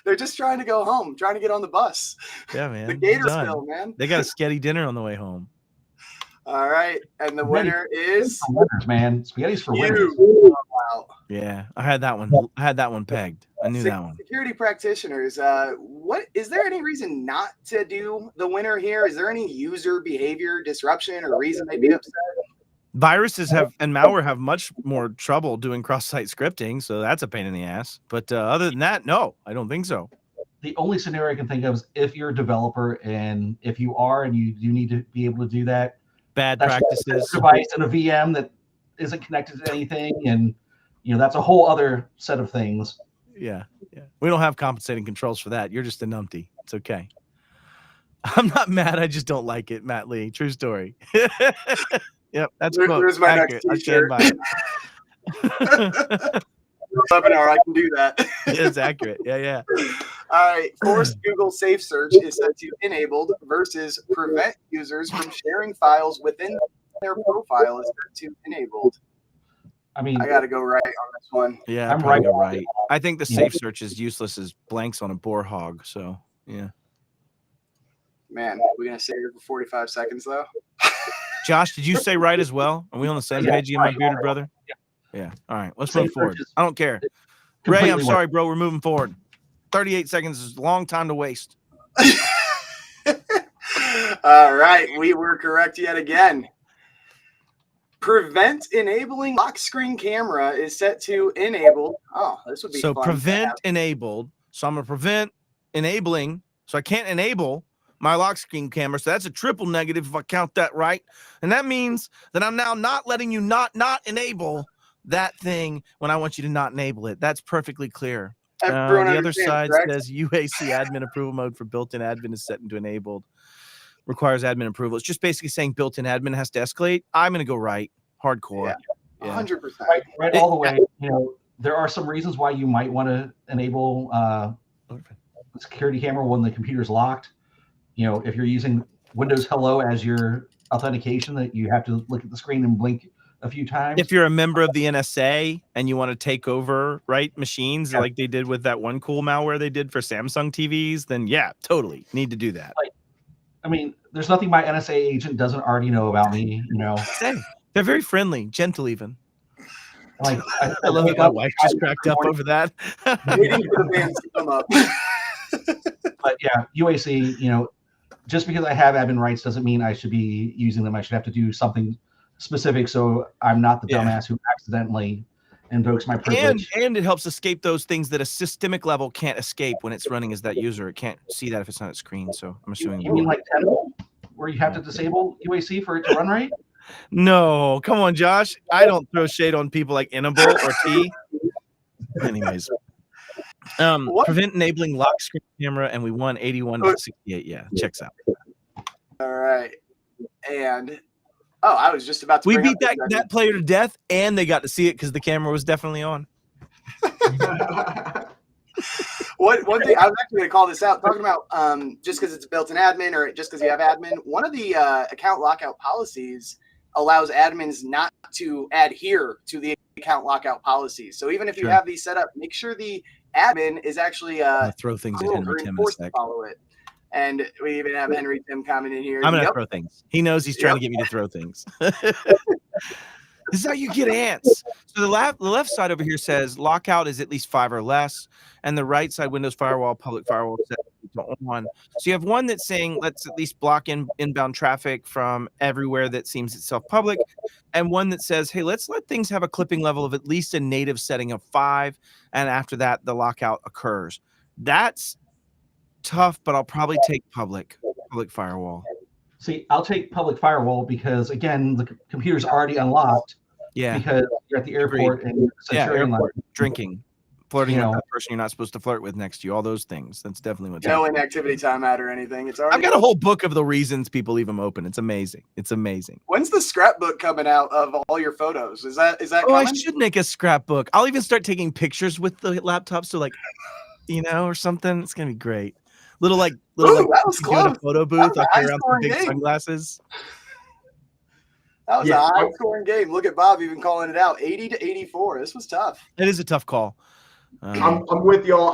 They're just trying to go home, trying to get on the bus. Yeah, man. The Gatorsville, man. They got a sketty dinner on the way home. All right. And the winner is winners, man. Spaghetti's for winners. Oh, wow. Yeah, I had that one. I had that one pegged. I knew that one. Security practitioners, what is there any reason not to do the winner here? Is there any user behavior disruption or reason they'd be upset? Viruses and malware have much more trouble doing cross-site scripting, so that's a pain in the ass. But other than that, no, I don't think so. the only scenario I can think of is if you're a developer, and if you are and you do need to be able to do that, Bad that's practices. a device and a VM that isn't connected to anything, and that's a whole other set of things. Yeah. We don't have compensating controls for that. You're just a numpty. It's okay. I'm not mad. I just don't like it, Matt Lee. True story. Yep, that's There's my accurate. next I stand by it. Webinar, I can do that. It's accurate. Yeah. All right. Force Google Safe Search is set to enabled versus prevent users from sharing files within their profile is set to enabled. I mean, I got to go right on this one. Yeah, I'm probably right. go right. I think the safe search is useless as blanks on a boar hog. So, yeah. Man, we're going to stay here for 45 seconds, though. Josh, did you say right as well? Are we on the same page, you and my bearded brother? Yeah. All right. Let's move forward. I don't care. Ray, I'm sorry, bro. We're moving forward. 38 seconds is a long time to waste. All right. We were correct yet again. Prevent enabling lock screen camera is set to enabled. Oh, this would be so fun. Prevent enabled. So I'm going to prevent enabling. So I can't enable my lock screen camera. So that's a triple negative if I count that right. And that means that I'm now not letting you not enable that thing when I want you to not enable it. That's perfectly clear. The other side says UAC admin approval mode for built-in admin is set into enabled. Requires admin approval. It's just basically saying built-in admin has to escalate. I'm going to go right. Hardcore. Yeah. 100%. Right all the way. There are some reasons why you might want to enable the security camera when the computer's locked. If you're using Windows Hello as your authentication, that you have to look at the screen and blink a few times. If you're a member of the NSA and you want to take over machines like they did with that one cool malware they did for Samsung TVs, then yeah, totally need to do that. There's nothing my NSA agent doesn't already know about me. They're very friendly, gentle even. I love that my wife just cracked up over that. Waiting for the bands to come up. But yeah, UAC, just because I have admin rights doesn't mean I should be using them. I should have to do something specific so I'm not the dumbass who accidentally invokes my privilege. And it helps escape those things that a systemic level can't escape when it's running as that user. It can't see that if it's on its screen. So I'm assuming you mean like Tenable, where you have to disable UAC for it to run right? No, come on, Josh. I don't throw shade on people like Inable or T. Anyways. Prevent enabling lock screen camera, and we won 81-68. Yeah, checks out. All right. And I was just about to. We beat that player to death, and they got to see it because the camera was definitely on. One thing I was actually going to call this out, talking about just because it's built-in admin or just because you have admin. One of the account lockout policies allows admins not to adhere to the account lockout policies. So even if you have these set up, make sure the admin is actually throw things at Henry Tim in a sec. Follow it. And we even have Henry Tim comment in here. I'm gonna throw things. He knows he's trying to get me to throw things. This is how you get ants. So the left side over here says lockout is at least 5 or less, and the right side Windows Firewall, public firewall set to on. So you have one that's saying let's at least block inbound traffic from everywhere that seems itself public, and one that says, hey, let's let things have a clipping level of at least a native setting of 5, and after that the lockout occurs. That's tough, but I'll probably take public firewall. See, I'll take public firewall because again, the computer's already unlocked. Yeah, because you're at the airport and airport, drinking, flirting with that person you're not supposed to flirt with next to you. All those things. That's definitely what's no inactivity timeout or anything. It's already. I've got a whole book of the reasons people leave them open. It's amazing. It's amazing. When's the scrapbook coming out of all your photos? Is that? Oh, coming? I should make a scrapbook. I'll even start taking pictures with the laptop. So or something. It's gonna be great. Little that was close. Photo booth. I'll carry around some big sunglasses. That was a high-scoring game. Look at Bob even calling it out. 80-84. This was tough. It is a tough call. I'm with y'all.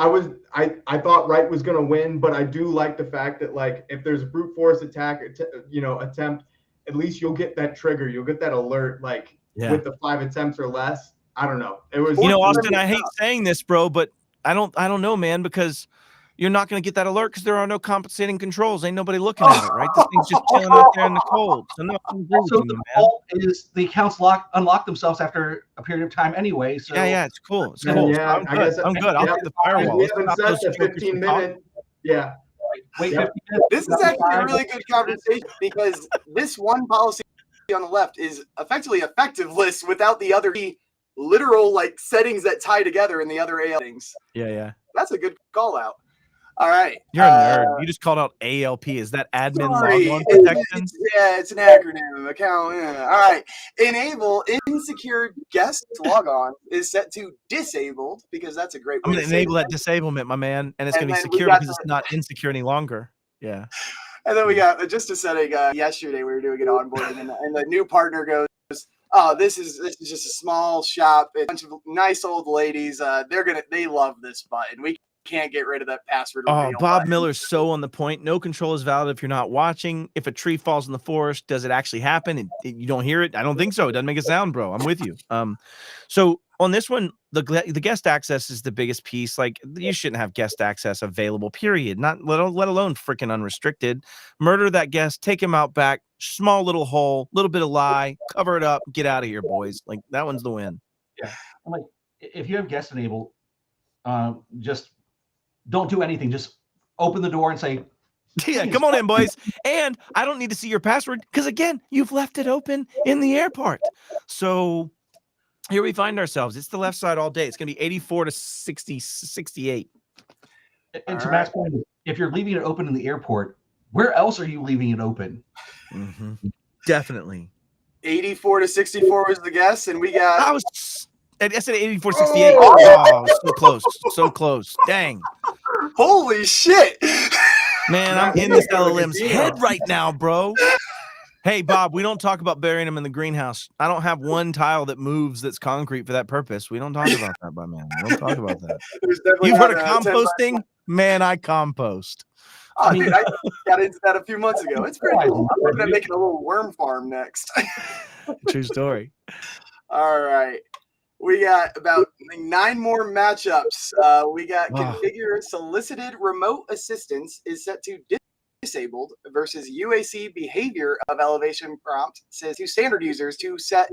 I thought Wright was gonna win, but I do like the fact that if there's a brute force attack, attempt, at least you'll get that trigger. You'll get that alert. With the 5 attempts or less. I don't know. It was. Austin. I hate saying this, bro, but I don't know, man, because you're not going to get that alert because there are no compensating controls. Ain't nobody looking at it, right? This thing's just chilling out there in the cold. So the fault is the accounts unlock themselves after a period of time anyway. So yeah, it's cool. It's cool. Yeah, I'm good. I'll take the firewall. We haven't set the 15-minute Yeah. Wait Yep. 50 minutes. This is actually a really good conversation because this one policy on the left is effectively effective list without the other literal like settings that tie together in the other AL things. Yeah. That's a good call out. All right. You're a nerd. You just called out ALP. Is that admin Sorry. log on protection? It's an acronym. Account. Yeah. All right. Enable insecure guest logon is set to disabled because that's a great I'm way going to to say enable that. that disablement, my man, and it's And going to be then we secure got because it's not insecure any longer. Yeah. And then we got just a setting. Yesterday we were doing an onboarding, and the new partner goes, "Oh, this is just a small shop. A bunch of nice old ladies. They love this button. We can't get rid of that password Oh, reveal Bob button." Miller's so on the point. No control is valid if you're not watching. If a tree falls in the forest, does it actually happen? You don't hear it? I don't think so. It doesn't make a sound, bro. I'm with you. So on this one, the guest access is the biggest piece. Like, you shouldn't have guest access available, period. Not let alone freaking unrestricted. Murder that guest, take him out back, small little hole, little bit of lie, cover it up, get out of here, boys. Like, that one's the win. Yeah. I'm like, if you have guest enabled, just don't do anything. Just open the door and say, Yeah, come on in, boys. And I don't need to see your password because, again, you've left it open in the airport. So here we find ourselves. It's the left side all day. It's going to be 84 to 68. And to Matt's point, if you're leaving it open in the airport, where else are you leaving it open? Mm-hmm. Definitely. 84 to 64 was the guess, and we got. I said 84 to 68. Oh, so close. So close. Dang. Holy shit. Man, I'm in this LLM's head right now, bro. Hey, Bob, we don't talk about burying them in the greenhouse. I don't have one tile that moves that's concrete for that purpose. We don't talk about that, my man. We don't talk about that. You've heard of composting? Man, I compost. Oh, dude, I got into that a few months ago. It's pretty cool. I'm looking at making a little worm farm next. True story. All right. We got about 9 more matchups. We got configure solicited remote assistance is set to disabled versus UAC behavior of elevation prompt says to standard users to set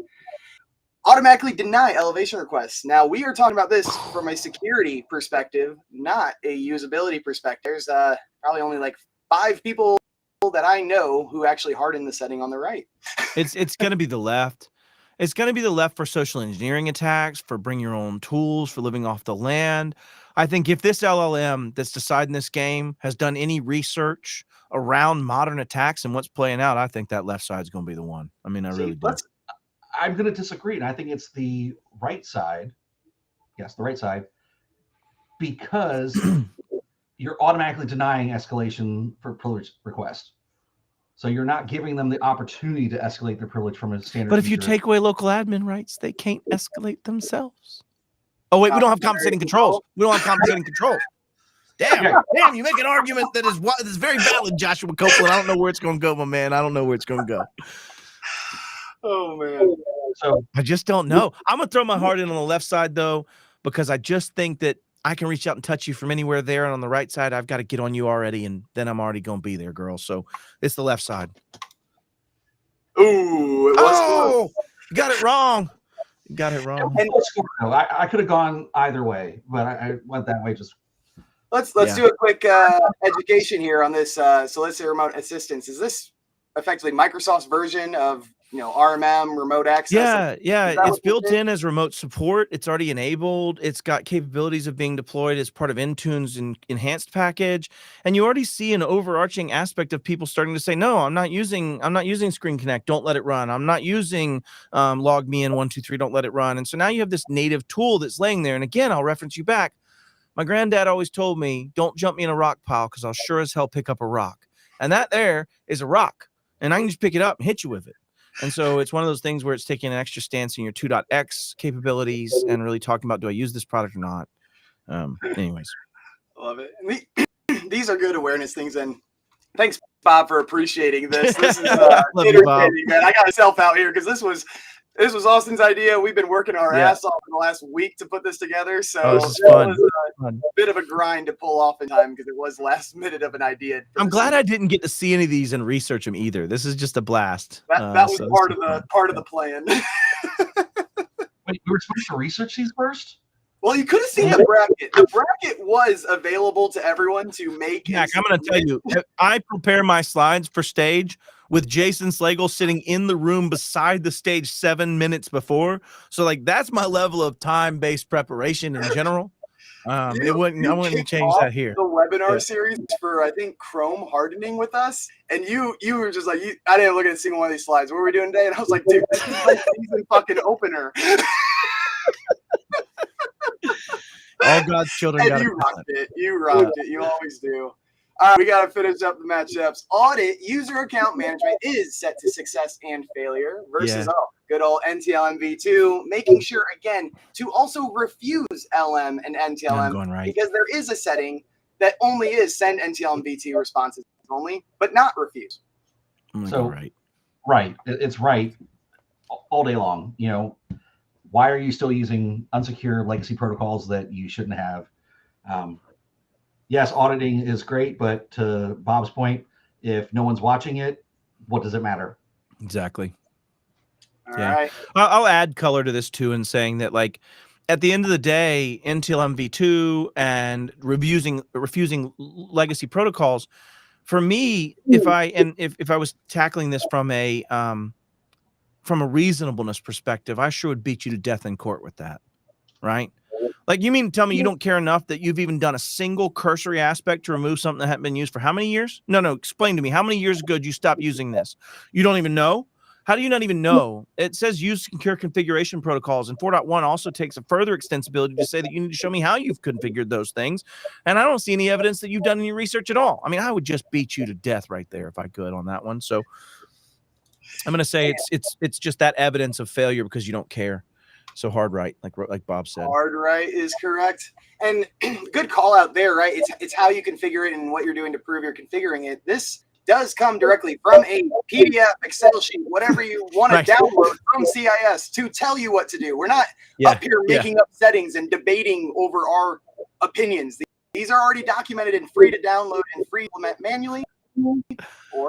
automatically deny elevation requests. Now, we are talking about this from a security perspective, not a usability perspective. There's probably only like 5 people that I know who actually harden the setting on the right. It's going to be the left. It's going to be the left for social engineering attacks, for bring your own tools, for living off the land. I think if this LLM that's deciding this game has done any research around modern attacks and what's playing out, I think that left side is going to be the one. I mean, I really do. I'm going to disagree, and I think it's the right side. Yes, the right side, because you're automatically denying escalation for privilege request. So you're not giving them the opportunity to escalate their privilege from a standard. But if you take away local admin rights, they can't escalate themselves. Oh, wait, we don't have compensating controls. We don't have compensating controls. Damn, you make an argument that is very valid, Joshua Copeland. I don't know where it's going to go, my man. I don't know where it's going to go. Oh, man. So I just don't know. I'm going to throw my heart in on the left side, though, because I just think that I can reach out and touch you from anywhere there. And on the right side, I've got to get on you already. And then I'm already going to be there, girl. So it's the left side. Ooh, it was you got it wrong. You got it wrong. And I could have gone either way, but I went that way. Just let's do a quick education here on this solicited remote assistance. Is this effectively Microsoft's version of RMM, remote access? Yeah. It's built in as remote support. It's already enabled. It's got capabilities of being deployed as part of Intune's enhanced package. And you already see an overarching aspect of people starting to say, no, I'm not using Screen Connect. Don't let it run. I'm not using log me in 123. Don't let it run. And so now you have this native tool that's laying there. And again, I'll reference you back. My granddad always told me, don't jump me in a rock pile because I'll sure as hell pick up a rock. And that there is a rock. And I can just pick it up and hit you with it. And so it's one of those things where it's taking an extra stance in your 2.x capabilities and really talking about, do I use this product or not? Anyways. Love it. These are good awareness things. And thanks, Bob, for appreciating this. This is entertaining, man. I got myself out here because this was Austin's idea. We've been working our ass off for the last week to put this together. So this is fun. It was a bit of a grind to pull off in time because it was last minute of an idea. I'm glad I didn't get to see any of these and research them either. This is just a blast. That was part of the plan. Wait, we were supposed to research these first? Well, you could have seen the bracket. The bracket was available to everyone to make. Jack, I'm going to tell you, I prepare my slides for stage with Jason Slagle sitting in the room beside the stage 7 minutes before. So, like, that's my level of time-based preparation in general. I wouldn't change that here. The webinar series for, I think, Chrome hardening with us, and you were just like, I didn't look at a single one of these slides. What were we doing today? And I was like, dude, this is my season fucking opener. All God's children got You rocked it. You rocked it. You always do. All right, we got to finish up the matchups. Audit user account management is set to success and failure versus good old NTLM v2, making sure, again, to also refuse LM and NTLM because there is a setting that only is send NTLM v2 responses only, but not refuse. It's right all day long. You know, why are you still using unsecure legacy protocols that you shouldn't have? Yes, auditing is great, but to Bob's point, if no one's watching it, what does it matter? Exactly. All right. I'll add color to this too in saying that, like, at the end of the day, NTLM v2 and refusing legacy protocols, for me, if I was tackling this from a reasonableness perspective, I sure would beat you to death in court with that, right? Like, you mean tell me you don't care enough that you've even done a single cursory aspect to remove something that hadn't been used for how many years? No, explain to me. How many years ago did you stop using this? You don't even know? How do you not even know? It says use secure configuration protocols, and 4.1 also takes a further extensibility to say that you need to show me how you've configured those things. And I don't see any evidence that you've done any research at all. I mean, I would just beat you to death right there if I could on that one. So I'm going to say it's just that evidence of failure because you don't care. So hard right, like Bob said. Hard right is correct. And good call out there, right? It's how you configure it and what you're doing to prove you're configuring it. This does come directly from a PDF, Excel sheet, whatever you want to download from CIS to tell you what to do. We're not up here making up settings and debating over our opinions. These are already documented and free to download and free to implement manually.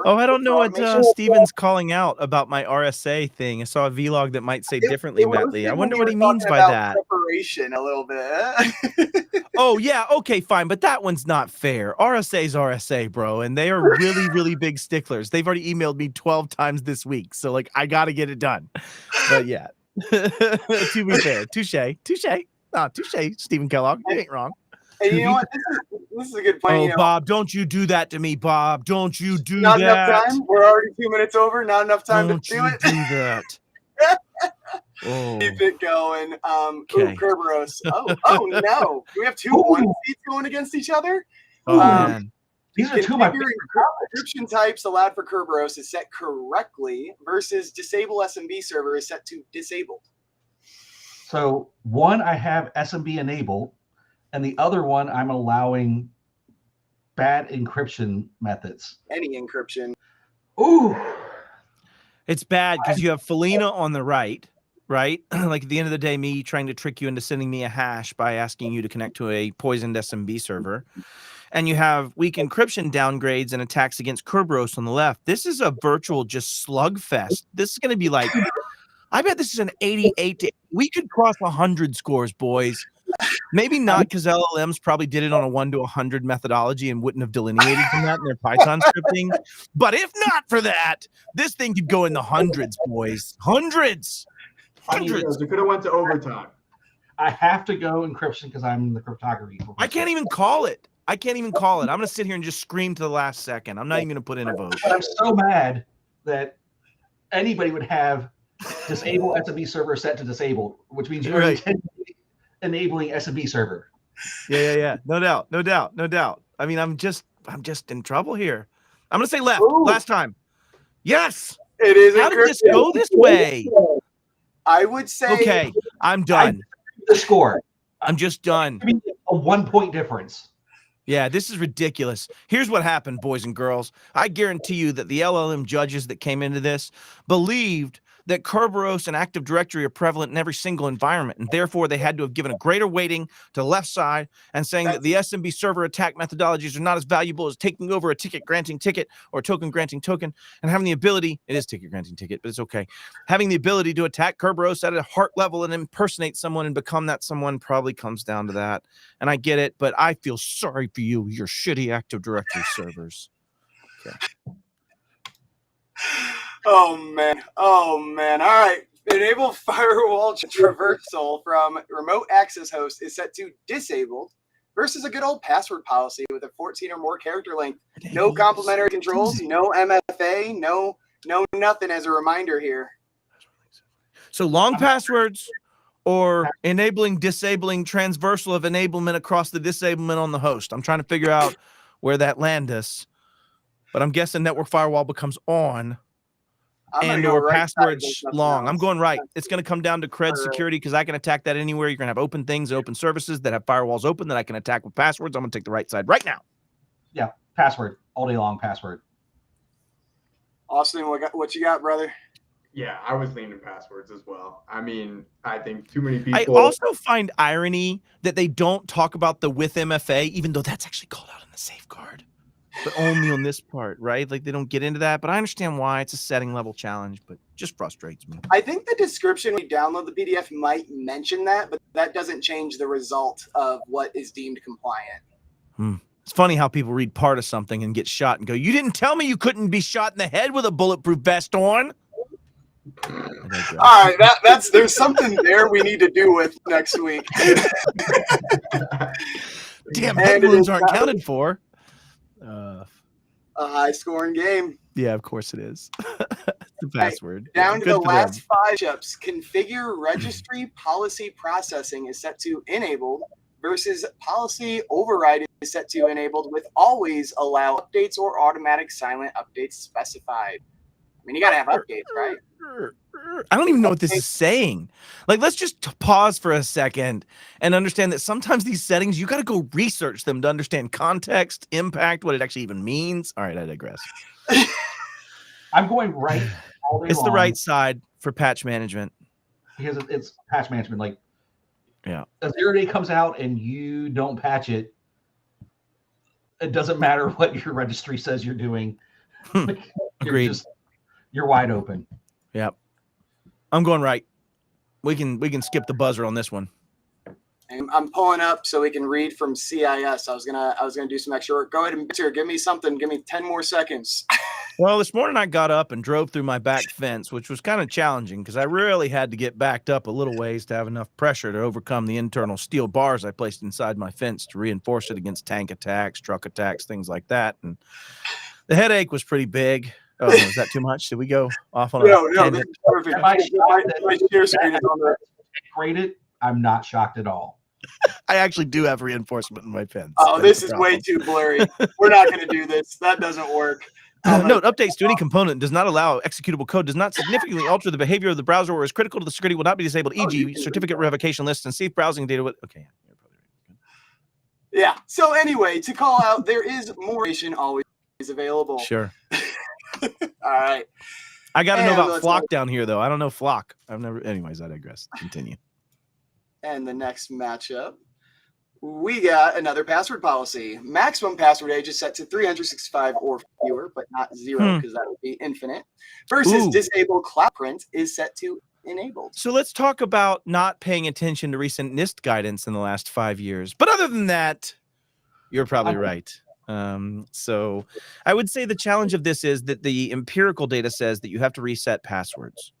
I don't know what Steven's calling out about my RSA thing. I saw a vlog that might say differently, Matt Lee. I wonder what he means by that. Preparation a little bit. Oh, yeah. Okay, fine. But that one's not fair. RSA's RSA, bro. And they are really, really big sticklers. They've already emailed me 12 times this week. So, like, I got to get it done. But, yeah. To be fair. Touche. No, touche, Stephen Kellogg. You ain't wrong. And you know what? This is a good point. Oh, Bob, don't you do that to me, Bob. Don't you do that. Not enough time? We're already 2 minutes over. Not enough time to do it? Do that. Keep it going. Kerberos. Oh, no. Do we have two one seats going against each other? Oh, man. These are two of my encryption types allowed for Kerberos is set correctly versus disable SMB server is set to disabled. So one, I have SMB enabled. And the other one, I'm allowing bad encryption methods. Any encryption. Ooh. It's bad because you have Felina on the right? Like at the end of the day, me trying to trick you into sending me a hash by asking you to connect to a poisoned SMB server. And you have weak encryption downgrades and attacks against Kerberos on the left. This is a virtual just slugfest. This is going to be like, I bet this is an 88. We could cross 100 scores, boys. Maybe not because LLMs probably did it on a 1 to 100 methodology and wouldn't have delineated from that in their Python scripting. But if not for that, this thing could go in the hundreds, boys. Hundreds. It could have went to overtime. I have to go encryption because I'm the cryptography. I can't even call it. I'm going to sit here and just scream to the last second. I'm not even going to put in a vote. But I'm so mad that anybody would have disable SMB server set to disabled, which means you're enabling SMB server. Yeah. No doubt. I mean, I'm just in trouble here. I'm going to say left. Last time. Yes. It is. How did this go this way? I would say. Okay, I'm done. The score. I'm just done. A 1 point difference. Yeah, this is ridiculous. Here's what happened, boys and girls. I guarantee you that the LLM judges that came into this believed that Kerberos and Active Directory are prevalent in every single environment, and therefore they had to have given a greater weighting to the left side and saying that the SMB server attack methodologies are not as valuable as taking over a ticket granting ticket or token granting token, and having the ability, it is ticket granting ticket, but it's okay, having the ability to attack Kerberos at a heart level and impersonate someone and become that someone probably comes down to that. And I get it, but I feel sorry for you, your shitty Active Directory servers. Okay. Oh man. All right. Enable firewall traversal from remote access host is set to disabled versus a good old password policy with a 14 or more character length. No complementary controls, no MFA, no nothing as a reminder here. So long passwords or disabling transversal of enablement across the disablement on the host. I'm trying to figure out where that lands us, but I'm guessing network firewall becomes on. And or passwords long. I'm going right. It's going to come down to cred security because I can attack that anywhere. You're going to have open things, open services that have firewalls open that I can attack with passwords. I'm going to take the right side right now. Yeah, password all day long. Password. Austin, what you got, brother? Yeah, I was leaning passwords as well. I mean, I think too many people. I also find irony that they don't talk about the with MFA, even though that's actually called out in the safeguard. But only on this part, right? Like they don't get into that, but I understand why. It's a setting level challenge, but just frustrates me. I think the description when you download the PDF might mention that, but that doesn't change the result of what is deemed compliant. It's funny how people read part of something and get shot and go, "You didn't tell me you couldn't be shot in the head with a bulletproof vest on." All right, there's something there we need to do with next week. Damn, head wounds aren't counted for. A high-scoring game. Yeah, of course it is. The password. Down to the last 5 steps. Configure registry policy processing is set to enabled versus policy override is set to enabled with always allow updates or automatic silent updates specified. I mean, you got to have updates, right? I don't even know what this is saying. Like, let's just pause for a second and understand that sometimes these settings, you got to go research them to understand context, impact, what it actually even means. All right, I digress. I'm going right all day It's long the right side for patch management. because it's patch management. Like, yeah, a 0-day comes out and you don't patch it, it doesn't matter what your registry says you're doing. Like, Agreed. You're wide open. Yep. I'm going right. We can skip the buzzer on this one. I'm pulling up so we can read from CIS. I was gonna do some extra work. Go ahead and give me something. Give me 10 more seconds. Well, this morning I got up and drove through my back fence, which was kind of challenging because I really had to get backed up a little ways to have enough pressure to overcome the internal steel bars I placed inside my fence to reinforce it against tank attacks, truck attacks, things like that. And the headache was pretty big. Oh, no, is that too much? Should we go off on No, a this is perfect. My share screen is on the Graded. I'm not shocked at all. I actually do have reinforcement in my fence. Oh, this is way too blurry. We're not going to do this. That doesn't work. Note, updates to any component does not allow executable code, does not significantly alter the behavior of the browser or is critical to the security will not be disabled, e.g. certificate revocation lists and safe browsing data with, okay. Yeah. So anyway, to call out, there is more information always available. Sure. All right. I got to know about Flock down here, though. I don't know Flock. Anyways, I digress. Continue. And the next matchup, we got another password policy. Maximum password age is set to 365 or fewer, but not 0 because that would be infinite. Versus disabled cloud print is set to enabled. So let's talk about not paying attention to recent NIST guidance in the last 5 years. But other than that, you're probably right. So I would say the challenge of this is that the empirical data says that you have to reset passwords.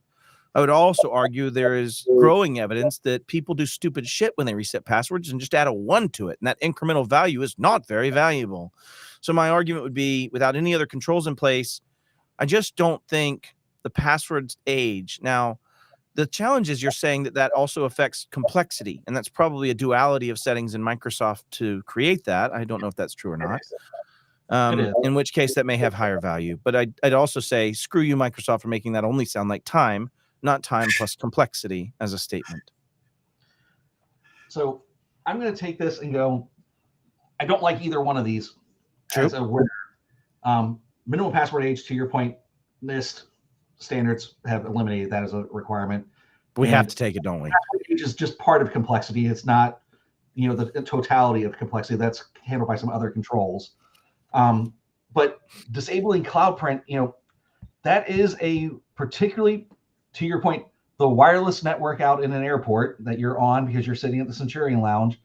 I would also argue there is growing evidence that people do stupid shit when they reset passwords and just add a 1 to it. And that incremental value is not very valuable. So my argument would be without any other controls in place, I just don't think the passwords age. Now, the challenge is you're saying that also affects complexity. And that's probably a duality of settings in Microsoft to create that. I don't know if that's true or not. In which case that may have higher value. But I'd also say, screw you, Microsoft, for making that only sound like time, not time plus complexity as a statement. So I'm going to take this and go, I don't like either one of these as a winner. Minimum password age, to your point, NIST, standards have eliminated that as a requirement. We have to take it, don't we? Which is just part of complexity. It's not, the totality of complexity. That's handled by some other controls. But disabling cloud print, that is a particularly, to your point, the wireless network out in an airport that you're on because you're sitting at the Centurion Lounge,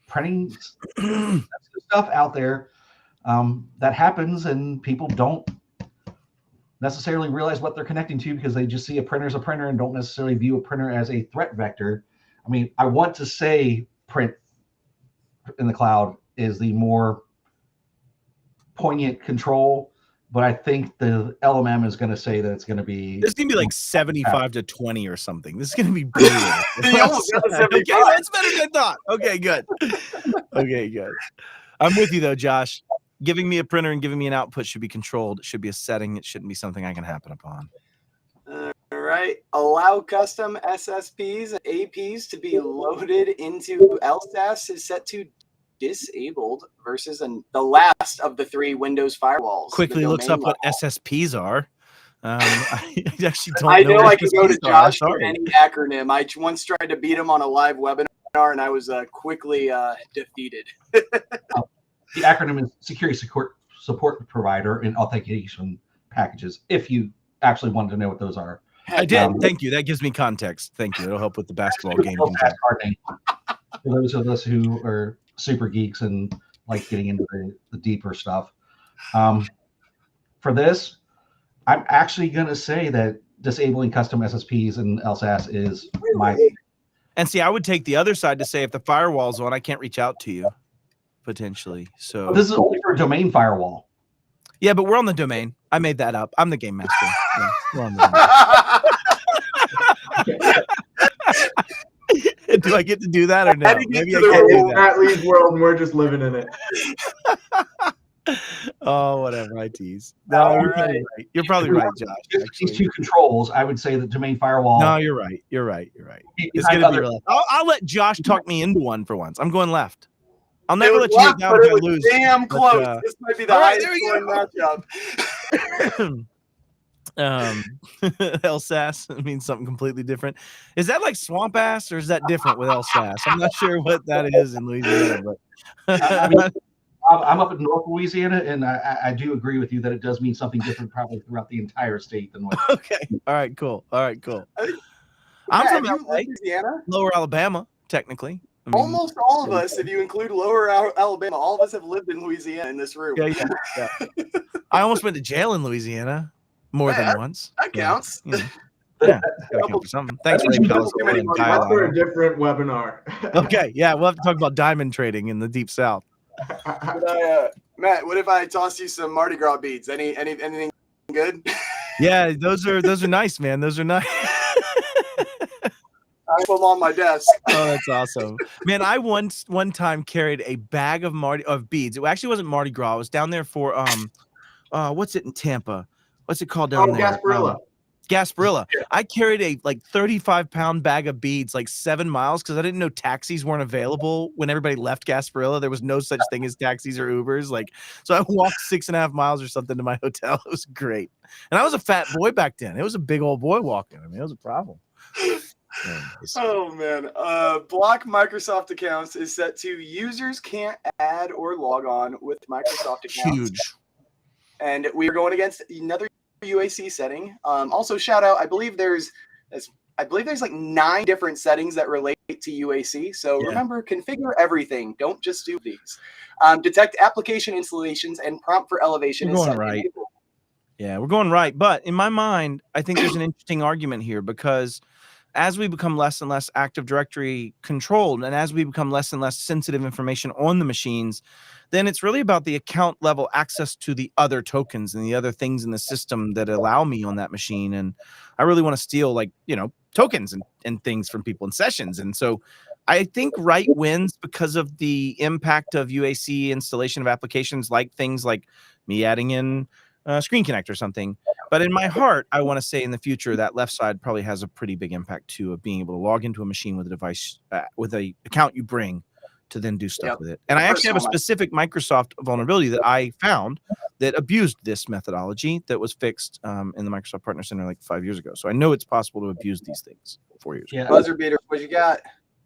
printing stuff out there that happens, and people don't necessarily realize what they're connecting to because they just see a printer as a printer and don't necessarily view a printer as a threat vector. I mean, I want to say print in the cloud is the more poignant control, but I think the LMM is going to say that it's going to be. It's going to be like 75 to 20 or something. This is going to be brutal. Okay, Okay, that's better than I thought. Okay, good. Okay, good. I'm with you though, Josh. Giving me a printer and giving me an output should be controlled. It should be a setting. It shouldn't be something I can happen upon. All right. Allow custom SSPs and APs to be loaded into LSAS is set to disabled versus the last of the 3 Windows firewalls. Quickly looks up what SSPs are. I actually don't I know know what I can go to SSPs are. Josh for Sorry. any acronym. I once tried to beat him on a live webinar and I was quickly defeated. The acronym is Security Support Provider and Authentication Packages, if you actually wanted to know what those are. I did. Thank you. That gives me context. Thank you. It'll help with the basketball game. For those of us who are super geeks and like getting into the deeper stuff. For this, I'm actually going to say that disabling custom SSPs and LSAS is my. And see, I would take the other side to say if the firewall's on, I can't reach out to you potentially. So This is only for a domain firewall. yeah, but we're on the domain. I made that up. I'm the game master. Yeah, we're on the domain. Do I get to do that or no? Maybe I can't do that. Matt Lee's world, and we're just living in it. Oh, whatever. I tease. No, you're probably right. You're probably right, Josh. These Actually. 2 controls, I would say the domain firewall. No, you're right. You're right. You're right. It's gonna be real. I'll let Josh talk me into one for once. I'm going left. I'll never let you get down if I lose. Damn but, close. This might be the all right, highest scoring matchup. LSAS means something completely different. Is that like swamp ass or is that different with LSAS? I'm not sure what that is in Louisiana, but I'm up in North Louisiana, and I do agree with you that it does mean something different probably throughout the entire state than what. okay. All right, cool. I'm Matt, from have you LA, Louisiana? Lower Alabama, technically. I mean, Almost all of us, if you include Lower Alabama, all of us have lived in Louisiana in this room. yeah. I almost went to jail in Louisiana more than once. That counts. Yeah, yeah, gotta count for something. Thanks, Ray Palace. That's for a different webinar. Okay, yeah, we'll have to talk about diamond trading in the Deep South. Matt, what if I toss you some Mardi Gras beads? Anything good? Yeah, those are nice, man. Those are nice. I put them on my desk. Oh, that's awesome, man. I one time carried a bag of beads. It actually wasn't Mardi Gras. I was down there for what's it in Tampa? What's it called down there? Gasparilla. Gasparilla. I carried a 35-pound bag of beads 7 miles because I didn't know taxis weren't available when everybody left Gasparilla. There was no such thing as taxis or Ubers. So I walked 6.5 miles or something to my hotel. It was great. And I was a fat boy back then. It was a big old boy walking. I mean, it was a problem. Oh man. Block Microsoft accounts is set to users can't add or log on with Microsoft accounts. Huge. And we are going against another UAC setting. Also, shout out. I believe there's 9 different settings that relate to UAC. So remember, configure everything. Don't just do these. Detect application installations and prompt for elevation. We're going right. Yeah, we're going right. But in my mind, I think there's an interesting argument here because as we become less and less Active Directory controlled, and as we become less and less sensitive information on the machines, then it's really about the account level access to the other tokens and the other things in the system that allow me on that machine. And I really want to steal tokens and things from people in sessions. And so I think right wins because of the impact of UAC installation of applications, like things like me adding in Screen Connect or something. But in my heart, I want to say in the future that left side probably has a pretty big impact too, of being able to log into a machine with a device, with a account you bring to then do stuff Yep. with it. And I actually have a Personal specific Microsoft vulnerability that I found that abused this methodology that was fixed in the Microsoft Partner Center like 5 years ago. So I know it's possible to abuse these things 4 years ago. Yeah, Buzzer beater, what you got?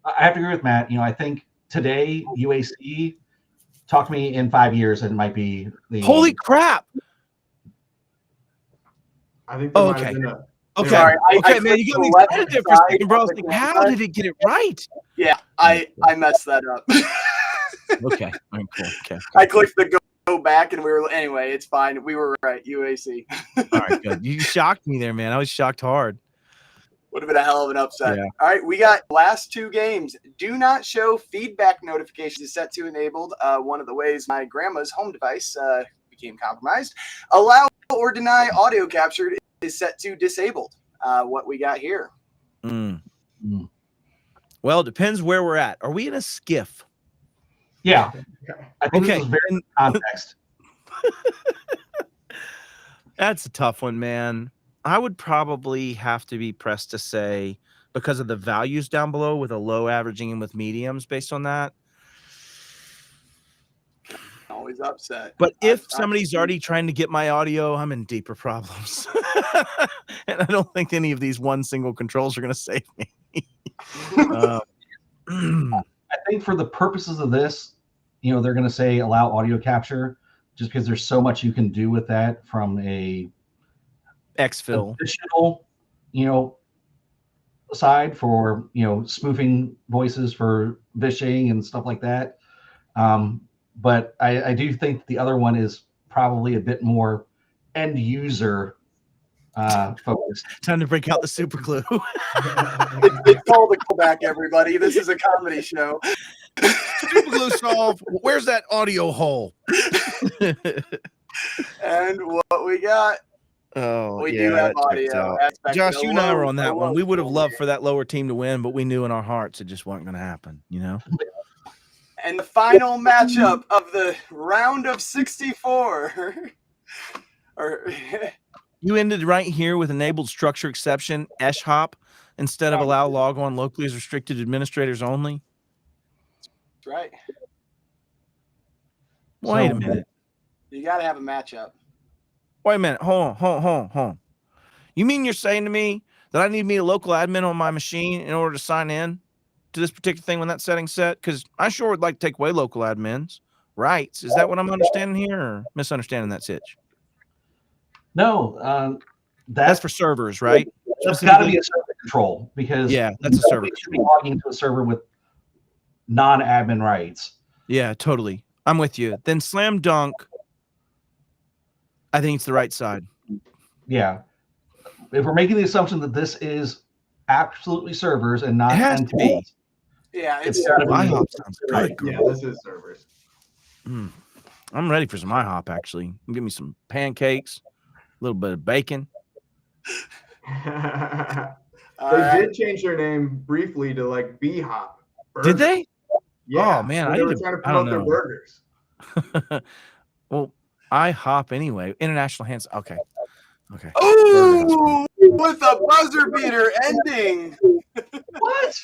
I have to agree with Matt. I think today UAC, talk to me in 5 years, and it might be the Holy crap! I think there Oh, might have okay. been a. Okay, Sorry, I okay, man, clicked you got the me left excited there for a side second, bro. I was of the like, how camera. did it get it right? Yeah, I messed that up. Okay, all right, cool. Okay, I clicked the go back and we were anyway. It's fine. We were right. UAC all right, good. You shocked me there, man. I was shocked hard. would have been a hell of an upset. Yeah. All right, we got last 2 games. Do not show feedback notifications is set to enabled. One of the ways my grandma's home device became compromised. Allow or deny audio captured is set to disabled. What we got here? Well, it depends where we're at. Are we in a skiff? Yeah. I think Okay. this is very context. That's a tough one, man. I would probably have to be pressed to say, because of the values down below with a low averaging and with mediums based on that. Always upset. But if I've somebody's already trying to get my audio, I'm in deeper problems. And I don't think any of these one single controls are going to save me. I think for the purposes of this, they're going to say allow audio capture, just because there's so much you can do with that from a Exfil. additional, side for, spoofing voices for vishing and stuff like that. But I do think the other one is probably a bit more end user focused. Time to break out the super glue. It's called a callback, everybody. This is a comedy show. Super glue solve. Where's that audio hole? And what we got? Oh, We yeah, do have that checks audio. out. Aspect Josh, of you and I were low- on that low one. We would have loved quality. for that lower team to win, but we knew in our hearts it just wasn't going to happen, And the final matchup of the round of 64. You ended right here with enabled structure exception, hop, instead of allow log on locally as restricted administrators only. That's right. Wait a minute. You got to have a matchup. Wait a minute. Hold on. You mean you're saying to me that I need me a local admin on my machine in order to sign in to this particular thing when that setting's set? Because I sure would like to take away local admins rights. Is that what I'm understanding here or misunderstanding that sitch? No, That's for servers, right? That's got to be a server control, because that's a server. You should be logging into a server with non-admin rights. Yeah, totally. I'm with you. Then slam dunk. I think it's the right side. Yeah. If we're making the assumption that this is absolutely servers and not It has to be. Yeah, it's gotta be. IHOP sounds Right. good. Yeah, this is servers. I'm ready for some IHOP, actually. Give me some pancakes, a little bit of bacon. They did change their name briefly to like B-Hop. Did they? Yeah. Oh, man, so I they need were to- trying to I don't promote their know. burgers. Well, IHOP anyway. International hands. Okay. Oh, with a buzzer beater ending. What?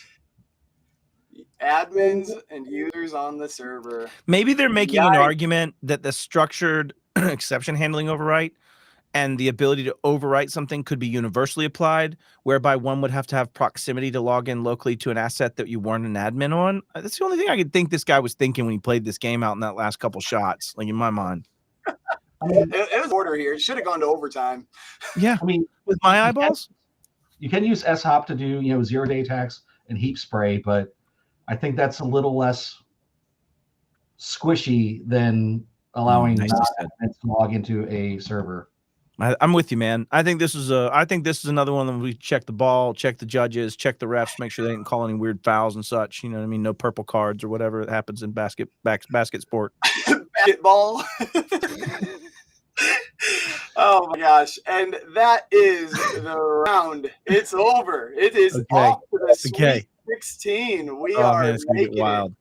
Admins and users on the server. Maybe they're making an Yikes. argument that the structured exception handling overwrite and the ability to overwrite something could be universally applied, whereby one would have to have proximity to log in locally to an asset that you weren't an admin on. That's the only thing I could think this guy was thinking when he played this game out in that last couple shots, like in my mind. It was order here. It should have gone to overtime. Yeah, I mean, with my eyeballs. you can use shop to do, zero-day attacks and heap spray, but I think that's a little less squishy than allowing Nicely said. non-admins to log into a server. I'm with you, man. I think this is another one that we check the ball, check the judges, check the refs, make sure they didn't call any weird fouls and such. You know what I mean? No purple cards or whatever that happens in basket sport. Basketball. Oh my gosh. And that is the round. It's over. It is Okay. off to the Sweet Okay. 16. We Oh are man, it's gonna get making it. wild.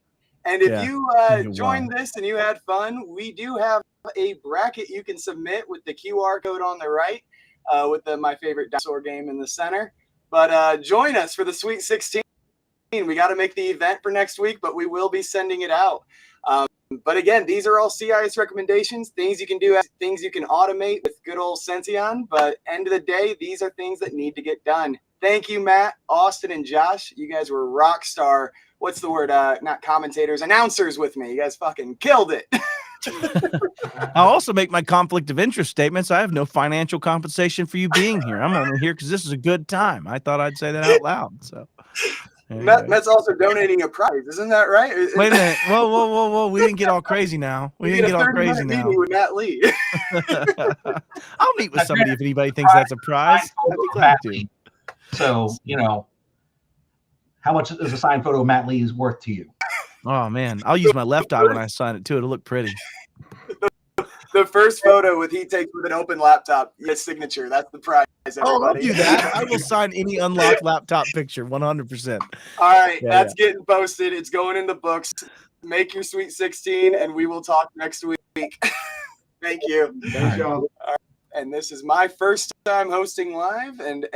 And if Yeah, you gonna get joined wild. this and you had fun, we do have a bracket you can submit with the QR code on the right, with my favorite dinosaur game in the center. But join us for the Sweet 16. We got to make the event for next week, but we will be sending it out. But again, these are all CIS recommendations, things you can do, things you can automate with good old Sention. But end of the day, these are things that need to get done. Thank you, Matt, Austin, and Josh. You guys were rock star. What's the word? Not commentators, announcers with me. You guys fucking killed it. I'll also make my conflict of interest statements. I have no financial compensation for you being here. I'm only here because this is a good time. I thought I'd say that out loud. So. Anyway. Matt's also donating a prize, isn't that right? Wait a minute! Whoa! We didn't get all crazy now. We didn't get all crazy now. Meeting with Matt Lee. I'll meet with somebody if anybody thinks that's a prize. I'd be glad to. So how much is a signed photo of Matt Lee is worth to you? Oh man, I'll use my left eye when I sign it too. It'll look pretty. The first photo he takes with an open laptop, his signature. That's the prize. Oh, I'll Everybody. do that. I will sign any unlocked laptop picture, 100%. All right, that's getting posted. It's going in the books. Make your Sweet 16, and we will talk next week. Thank you. Thanks, y'all. And this is my first time hosting live, and